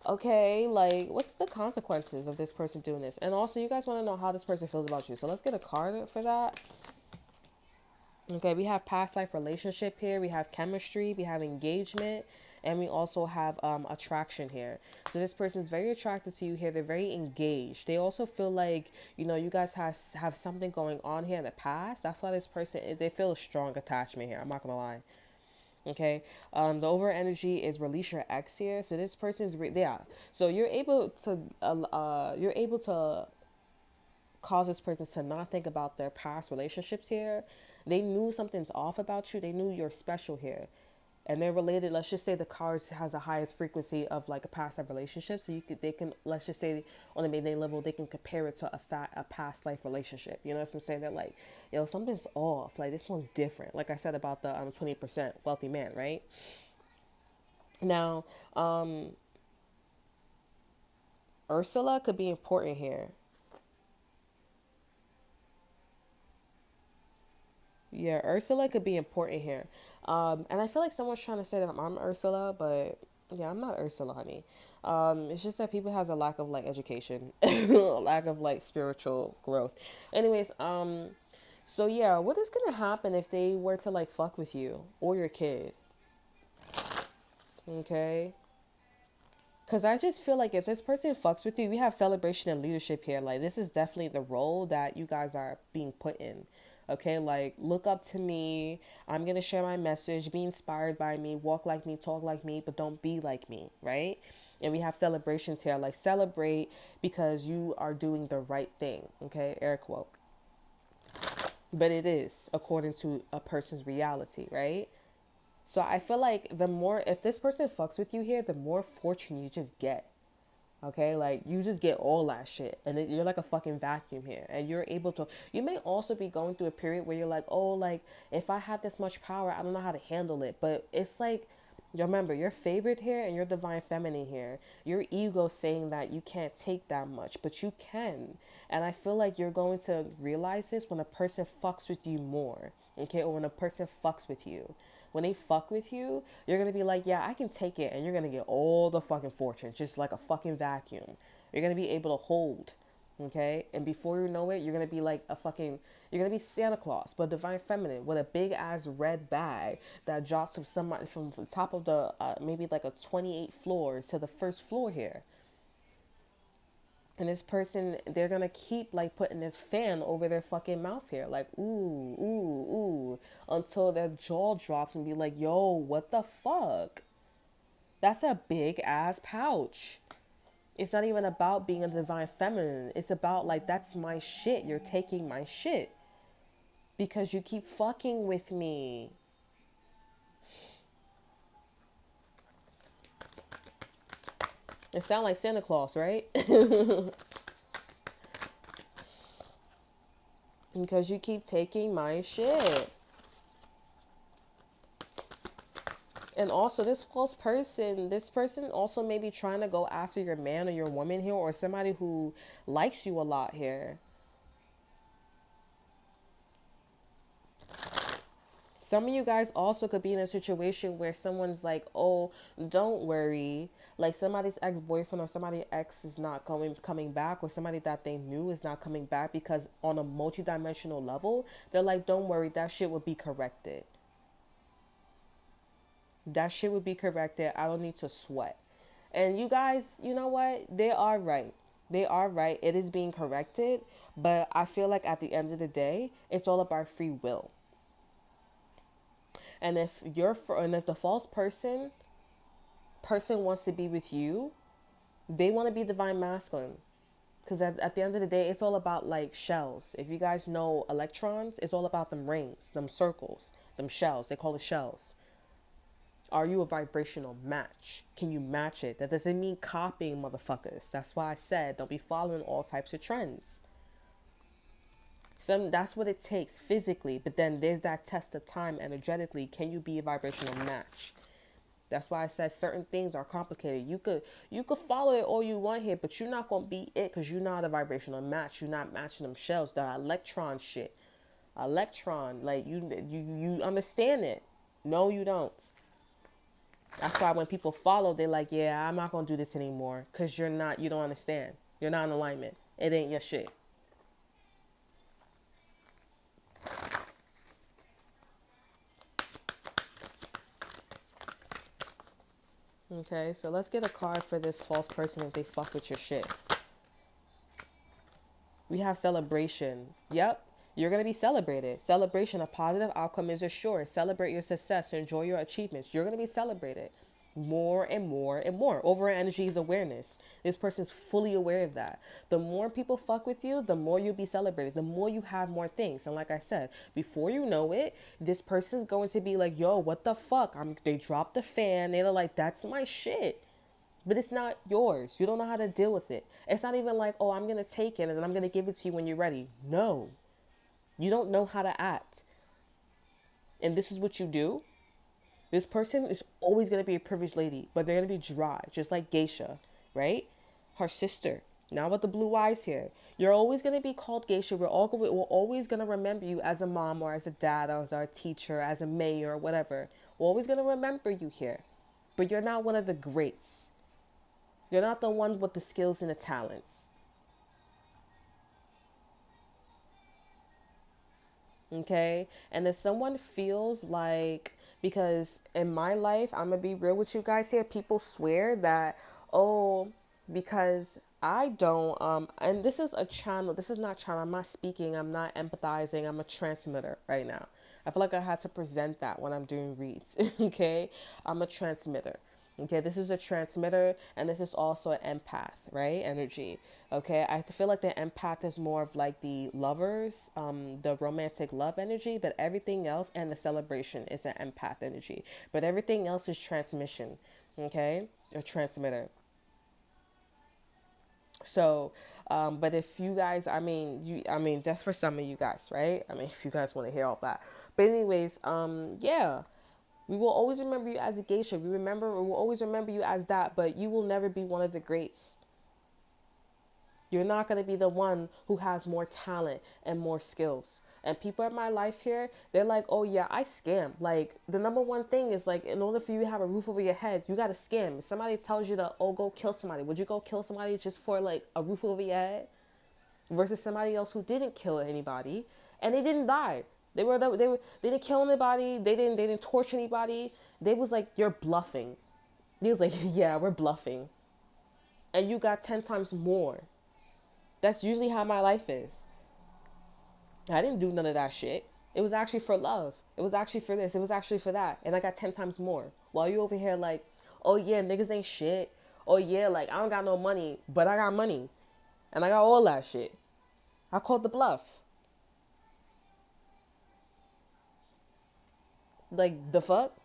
okay, like, what's the consequences of this person doing this? And also, you guys want to know how this person feels about you. So let's get a card for that. Okay, we have past life relationship here. We have chemistry. We have engagement. And we also have attraction here. So this person's very attracted to you here. They're very engaged. They also feel like, you guys have something going on here in the past. That's why this person, they feel a strong attachment here. I'm not going to lie. Okay, the over energy is release your ex here. So this person's yeah. So you're able to cause this person to not think about their past relationships here. They knew something's off about you. They knew you're special here, and they're related. Let's just say the cards has the highest frequency of like a past life relationship. So they can, let's just say on the midday level, they can compare it to a past life relationship. You know what I'm saying? They're like, something's off. Like this one's different. Like I said about the 20% wealthy man, right? Now, Ursula could be important here. Yeah, Ursula could be important here. And I feel like someone's trying to say that I'm Ursula, but yeah, I'm not Ursula, honey. It's just that people has a lack of like education, a lack of like spiritual growth. Anyways, so yeah, what is gonna happen if they were to like fuck with you or your kid? Okay. Cause I just feel like if this person fucks with you, we have celebration and leadership here. Like this is definitely the role that you guys are being put in. Okay, like look up to me. I'm gonna share my message. Be inspired by me. Walk like me. Talk like me. But don't be like me, right? And we have celebrations here. Like celebrate because you are doing the right thing. Okay, air quote. But it is according to a person's reality, right? So I feel like the more, if this person fucks with you here, the more fortune you just get. Okay, like you just get all that shit, and you're like a fucking vacuum here, and you're able to. You may also be going through a period where you're like, oh, like if I have this much power, I don't know how to handle it. But it's like, remember, you're favored here, and you're divine feminine here. Your ego saying that you can't take that much, but you can, and I feel like you're going to realize this when a person fucks with you more, okay, or when a person fucks with you. When they fuck with you, you're gonna be like, yeah, I can take it, and you're gonna get all the fucking fortune, just like a fucking vacuum. You're gonna be able to hold, okay? And before you know it, you're gonna be like you're gonna be Santa Claus, but divine feminine with a big ass red bag that drops from somebody from the top of the maybe like a 28 floors to the first floor here. And this person, they're gonna keep like putting this fan over their fucking mouth here, like ooh, ooh, ooh, until their jaw drops and be like, yo, what the fuck? That's a big ass pouch. It's not even about being a divine feminine. It's about like, that's my shit. You're taking my shit because you keep fucking with me. It sounds like Santa Claus, right? Because you keep taking my shit. And also, this person also may be trying to go after your man or your woman here, or somebody who likes you a lot here. Some of you guys also could be in a situation where someone's like, oh, don't worry. Like somebody's ex-boyfriend or somebody's ex is not coming back, or somebody that they knew is not coming back, because on a multi-dimensional level, they're like, don't worry, that shit will be corrected. That shit would be corrected. I don't need to sweat. And you guys, you know what? They are right. They are right. It is being corrected. But I feel like at the end of the day, it's all about free will. And if the false person wants to be with you, they want to be divine masculine. Because at the end of the day, it's all about like shells. If you guys know electrons, it's all about them rings, them circles, them shells. They call it shells. Are you a vibrational match? Can you match it? That doesn't mean copying motherfuckers. That's why I said don't be following all types of trends. That's what it takes physically, but then there's that test of time energetically. Can you be a vibrational match? That's why I said certain things are complicated. You could follow it all you want here, but you're not gonna be it because you're not a vibrational match. You're not matching them shells. The electron shit. Electron, like you understand it. No, you don't. That's why when people follow, they're like, yeah, I'm not going to do this anymore because you don't understand. You're not in alignment. It ain't your shit. Okay, so let's get a card for this false person if they fuck with your shit. We have celebration. Yep, you're going to be celebrated. Celebration, a positive outcome is assured. Celebrate your success. Enjoy your achievements. You're going to be celebrated more and more and more. Over energy is awareness. This person's fully aware of that. The more people fuck with you, the more you'll be celebrated. The more you have more things. And like I said, before you know it, this person's going to be like, yo, what the fuck? They dropped the fan. They're like, that's my shit. But it's not yours. You don't know how to deal with it. It's not even like, oh, I'm going to take it and then I'm going to give it to you when you're ready. No. You don't know how to act. And this is what you do. This person is always going to be a privileged lady, but they're going to be dry, just like Geisha, right? Her sister. Now with the blue eyes here. You're always going to be called Geisha. We're always going to remember you as a mom or as a dad or as a teacher, as a mayor or whatever. We're always going to remember you here. But you're not one of the greats. You're not the one with the skills and the talents. Okay? And if someone feels like, because in my life, I'm going to be real with you guys here, people swear that, oh, because I don't, and this is a channel, this is not channel, I'm not speaking, I'm not empathizing, I'm a transmitter right now. I feel like I had to present that when I'm doing reads, okay? I'm a transmitter. Okay, this is a transmitter and this is also an empath, right? Energy. Okay, I feel like the empath is more of like the lovers, the romantic love energy, but everything else and the celebration is an empath energy. But everything else is transmission, okay? A transmitter. So, but if you guys, I mean, just for some of you guys, right? I mean, if you guys want to hear all that. But anyways, yeah. We will always remember you as a geisha. We will always remember you as that, but you will never be one of the greats. You're not going to be the one who has more talent and more skills. And people in my life here, they're like, oh yeah, I scam. Like the number one thing is like, in order for you to have a roof over your head, you got to scam. If somebody tells you to, oh, go kill somebody, would you go kill somebody just for like a roof over your head? Versus somebody else who didn't kill anybody and they didn't die. They didn't kill anybody. They didn't torture anybody. They was like, you're bluffing. He was like, yeah, we're bluffing. And you got 10 times more. That's usually how my life is. I didn't do none of that shit. It was actually for love. It was actually for this. It was actually for that. And I got 10 times more. While you over here like, oh yeah, niggas ain't shit. Oh yeah, like I don't got no money, but I got money. And I got all that shit. I called the bluff. Like the fuck?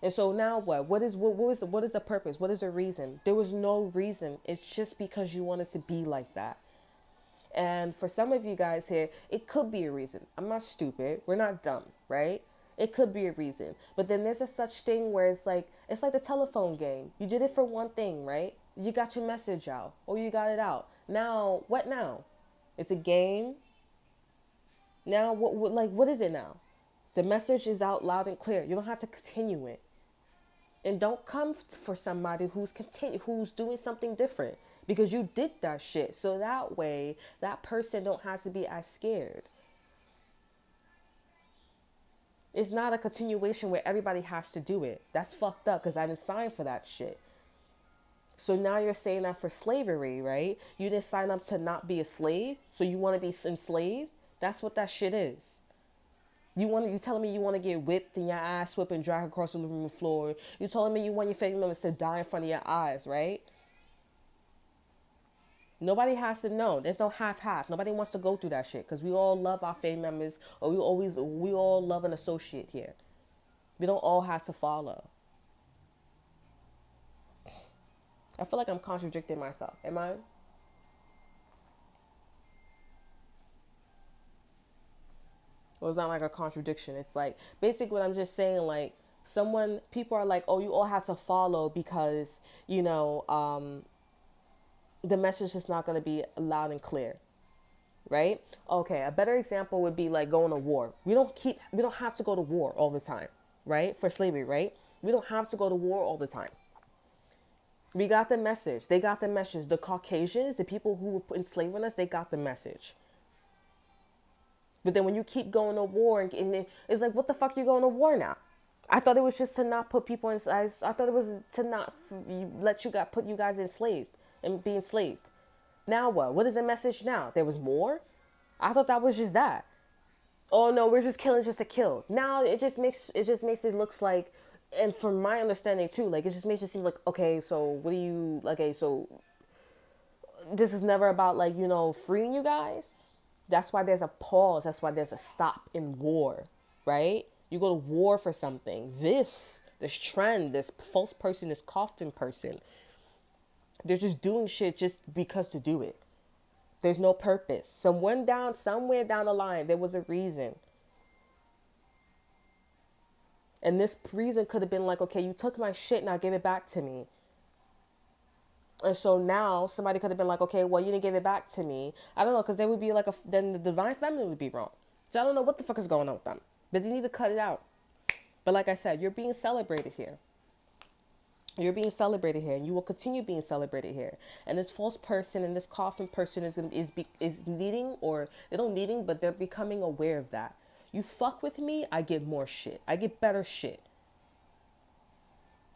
And so now what? What is the purpose? What is the reason? There was no reason. It's just because you wanted to be like that. And for some of you guys here, it could be a reason. I'm not stupid. We're not dumb, right? It could be a reason. But then there's a such thing where it's like the telephone game. You did it for one thing, right? You got your message out or you got it out. Now, what now? It's a game. Now what is it now? The message is out loud and clear. You don't have to continue it. And don't come for somebody who's doing something different because you did that shit. So that way that person don't have to be as scared. It's not a continuation where everybody has to do it. That's fucked up because I didn't sign for that shit. So now you're saying that for slavery, right? You didn't sign up to not be a slave, so you want to be enslaved? That's what that shit is. You telling me you want to get whipped and your ass whipped and dragged across the living room floor. You telling me you want your family members to die in front of your eyes, right? Nobody has to know. There's no half-half. Nobody wants to go through that shit because we all love our family members or we all love an associate here. We don't all have to follow. I feel like I'm contradicting myself. Am I? Well, it's not like a contradiction. It's like basically what I'm just saying, like people are like, oh, you all have to follow because, the message is not going to be loud and clear. Right? Okay. A better example would be like going to war. We don't have to go to war all the time, right? For slavery, right? We don't have to go to war all the time. We got the message. They got the message. The Caucasians, the people who were enslaving us, they got the message. But then when you keep going to war, and it's like, what the fuck you going to war now? I thought it was just to not put people in. I thought it was to not put you guys enslaved and be enslaved. Now what? What is the message now? There was more? I thought that was just that. Oh no, we're just killing just to kill. Now it just makes it looks like, and from my understanding too, like it just makes it seem like, okay, so what do you like? Okay, so this is never about like freeing you guys. That's why there's a pause. That's why there's a stop in war, right? You go to war for something. This trend, this false person, this coffin person, they're just doing shit just because to do it. There's no purpose. Somewhere down the line, there was a reason. And this reason could have been like, okay, you took my shit, now give it back to me. And so now somebody could have been like, okay, well, you didn't give it back to me. I don't know, because there would be like then the divine feminine would be wrong. So I don't know what the fuck is going on with them. But they need to cut it out. But like I said, you're being celebrated here. You're being celebrated here, and you will continue being celebrated here. And this false person and this coffin person is needing, or they don't needing, but they're becoming aware of that. You fuck with me, I get more shit. I get better shit.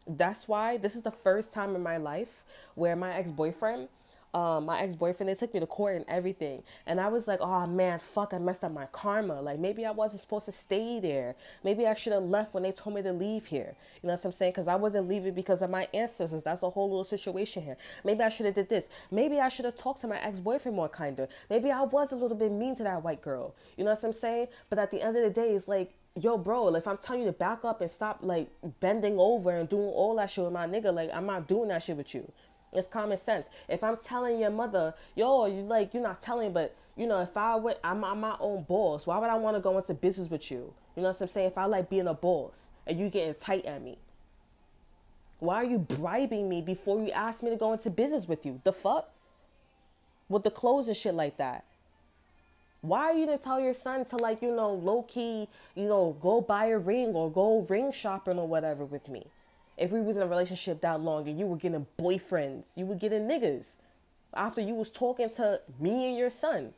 That's why this is the first time in my life where my ex-boyfriend, they took me to court and everything. And I was like, oh man, fuck, I messed up my karma. Like maybe I wasn't supposed to stay there. Maybe I should have left when they told me to leave here. You know what I'm saying? Because I wasn't leaving because of my ancestors. That's a whole little situation here. Maybe I should have did this. Maybe I should have talked to my ex-boyfriend more kinder. Maybe I was a little bit mean to that white girl. You know what I'm saying? But at the end of the day, it's like, yo, bro, if I'm telling you to back up and stop like bending over and doing all that shit with my nigga, like I'm not doing that shit with you. It's common sense. If I'm telling your mother, yo, you're not telling, but if I'm my own boss. Why would I want to go into business with you? You know what I'm saying? If I like being a boss and you getting tight at me, why are you bribing me before you ask me to go into business with you? The fuck? With the clothes and shit like that. Why are you to tell your son to like, low key, go buy a ring or go ring shopping or whatever with me? If we was in a relationship that long and you were getting boyfriends, you were getting niggas after you was talking to me and your son.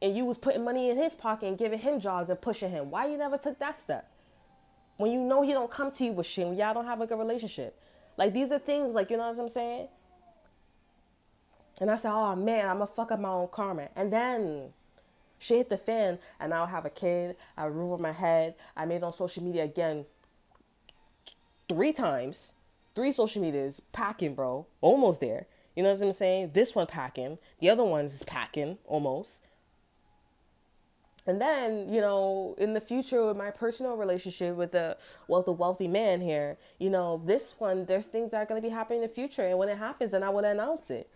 And you was putting money in his pocket and giving him jobs and pushing him. Why you never took that step? When you know he don't come to you with shit, when y'all don't have like a relationship. Like these are things like, you know what I'm saying? And I said, oh man, I'm gonna fuck up my own karma. And then shit hit the fan and now I have a kid. I have a roof over my head. I made it on social media again 3 times. 3 social medias packing, bro. Almost there. You know what I'm saying? This one packing. The other one's is packing almost. And then, in the future with my personal relationship with the wealthy man here, this one, there's things that are going to be happening in the future. And when it happens, then I will announce it.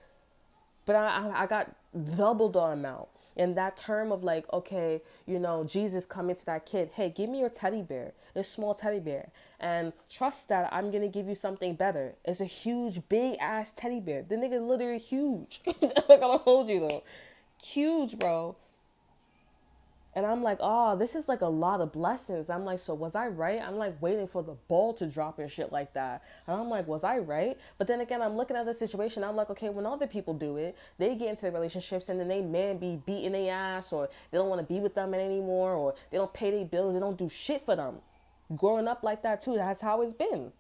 But I got double the amount. In that term of like, okay, Jesus coming to that kid, hey, give me your teddy bear, this small teddy bear, and trust that I'm gonna give you something better. It's a huge, big ass teddy bear. The nigga literally huge. I'm not gonna hold you though, huge, bro. And I'm like, oh, this is like a lot of blessings. I'm like, so was I right? I'm like waiting for the ball to drop and shit like that. And I'm like, was I right? But then again, I'm looking at the situation. I'm like, okay, when other people do it, they get into relationships and then they man be beating their ass, or they don't want to be with them anymore, or they don't pay their bills. They don't do shit for them. Growing up like that too, that's how it's been.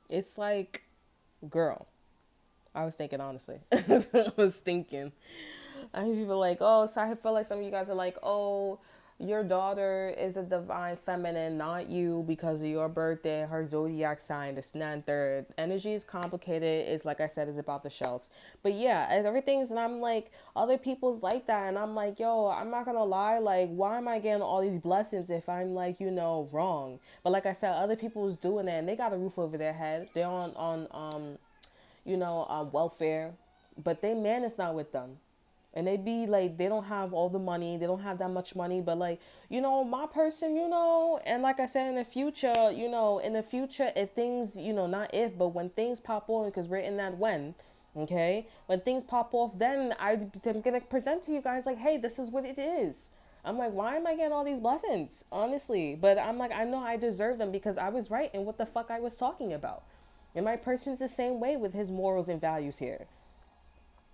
It's like, girl, I was thinking honestly. I was thinking. I hear people like, oh, so I feel like some of you guys are like, oh, your daughter is a divine feminine, not you, because of your birthday, her zodiac sign, this, and that, and third. Energy is complicated. It's like I said, it's about the shells. But yeah, everything's, and I'm like, other people's like that. And I'm like, yo, I'm not going to lie. Like, why am I getting all these blessings if I'm like, wrong? But like I said, other people's doing it and they got a roof over their head. They're on welfare, but they man is not with them. And they be like, they don't have all the money, they don't have that much money, but like, my person, and like I said, in the future, if things, not if, but when things pop on, because we're in that when, okay, when things pop off, then I'm gonna present to you guys like, hey, this is what it is. I'm like, why am I getting all these blessings? Honestly. But I'm like, I know I deserve them because I was right in what the fuck I was talking about. And my person's the same way with his morals and values here.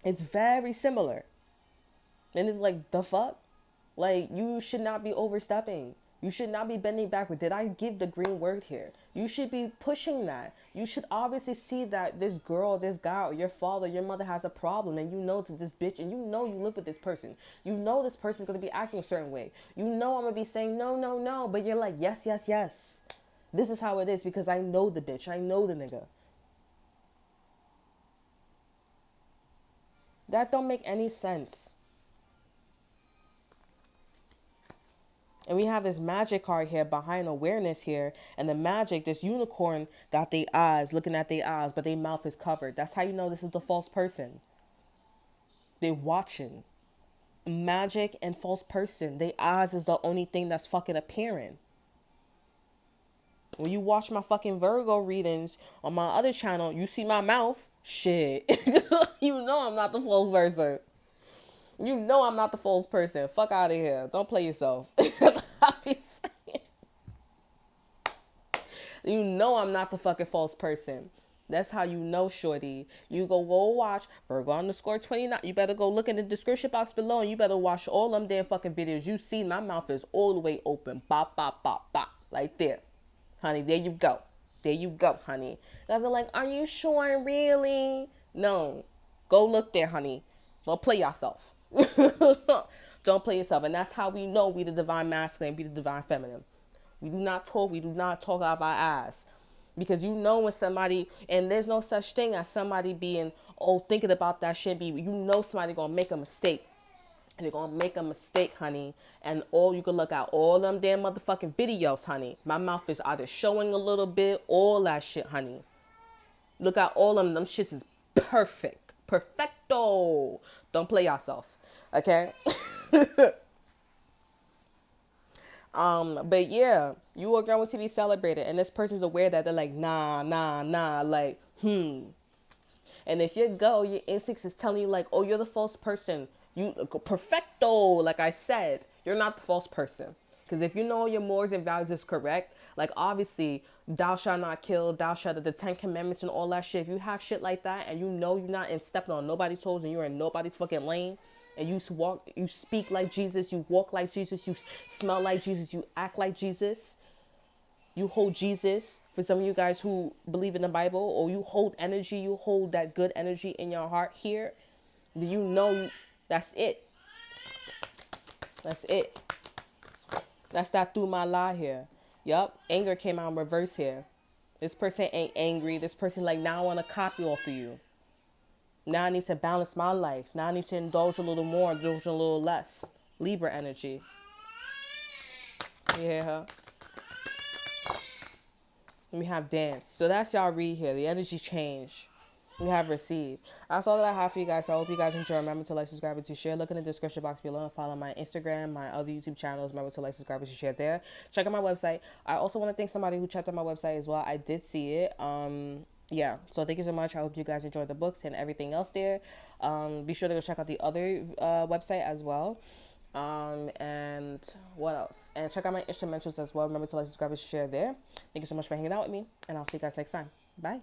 It's very similar. And it's like, the fuck? Like, you should not be overstepping. You should not be bending backward. Did I give the green word here? You should be pushing that. You should obviously see that this girl, this guy, or your father, your mother has a problem, and you know it's this bitch, and you know you live with this person. You know this person's gonna be acting a certain way. You know I'm gonna be saying no, no, no, but you're like, yes, yes, yes. This is how it is because I know the bitch. I know the nigga. That don't make any sense. And we have this magic card here behind awareness here. And the magic, this unicorn got their eyes, looking at their eyes, but their mouth is covered. That's how you know this is the false person. They watching. Magic and false person. Their eyes is the only thing that's fucking appearing. When you watch my fucking Virgo readings on my other channel, you see my mouth. Shit. You know I'm not the false person. You know I'm not the false person. Fuck out of here. Don't play yourself. I be saying. You know I'm not the fucking false person. That's how you know, shorty. You go watch Virgo underscore 29. You better go look in the description box below and you better watch all them damn fucking videos. You see my mouth is all the way open. Bop, bop, bop, bop. Like there. Honey, there you go. There you go, honey. Guys are like, are you sure, really? No. Go look there, honey. Don't play yourself. Don't play yourself. And that's how we know we the divine masculine, we the divine feminine. We do not talk out of our ass. Because you know when somebody, and there's no such thing as somebody being, thinking about that shit. You know somebody gonna make a mistake. And they're gonna make a mistake, honey. And all you can look at all them damn motherfucking videos, honey. My mouth is either showing a little bit, all that shit, honey. Look at all of them shits is perfect. Perfecto. Don't play yourself. Okay? But yeah, you are going to be celebrated. And this person's aware that they're like, nah, nah, nah, like, And if your instincts is telling you like, oh, you're the false person. You perfecto, like I said, you're not the false person. Because if you know your morals and values is correct, like obviously, thou shalt not kill, thou shalt the 10 commandments and all that shit. If you have shit like that and you know you're not in stepping on nobody's toes and you're in nobody's fucking lane, and you speak like Jesus, you walk like Jesus, you smell like Jesus, you act like Jesus, you hold Jesus. For some of you guys who believe in the Bible, or you hold energy, you hold that good energy in your heart here, do you know that's it? That's it. That's that through my lie here. Yup. Anger came out in reverse here. This person ain't angry. This person like, now I want to copy off of you. Now I need to balance my life. Now I need to indulge a little more, indulge a little less. Libra energy. Yeah. We have dance. So that's y'all read here. The energy change. We have received. That's all that I have for you guys. So I hope you guys enjoy. Remember to like, subscribe, and to share. Look in the description box below and follow my Instagram, my other YouTube channels. Remember to like, subscribe, and to share there. Check out my website. I also want to thank somebody who checked out my website as well. I did see it. Yeah. So thank you so much. I hope you guys enjoyed the books and everything else there. Be sure to go check out the other website as well. And what else? And check out my instrumentals as well. Remember to like, subscribe, and share there. Thank you so much for hanging out with me, and I'll see you guys next time. Bye.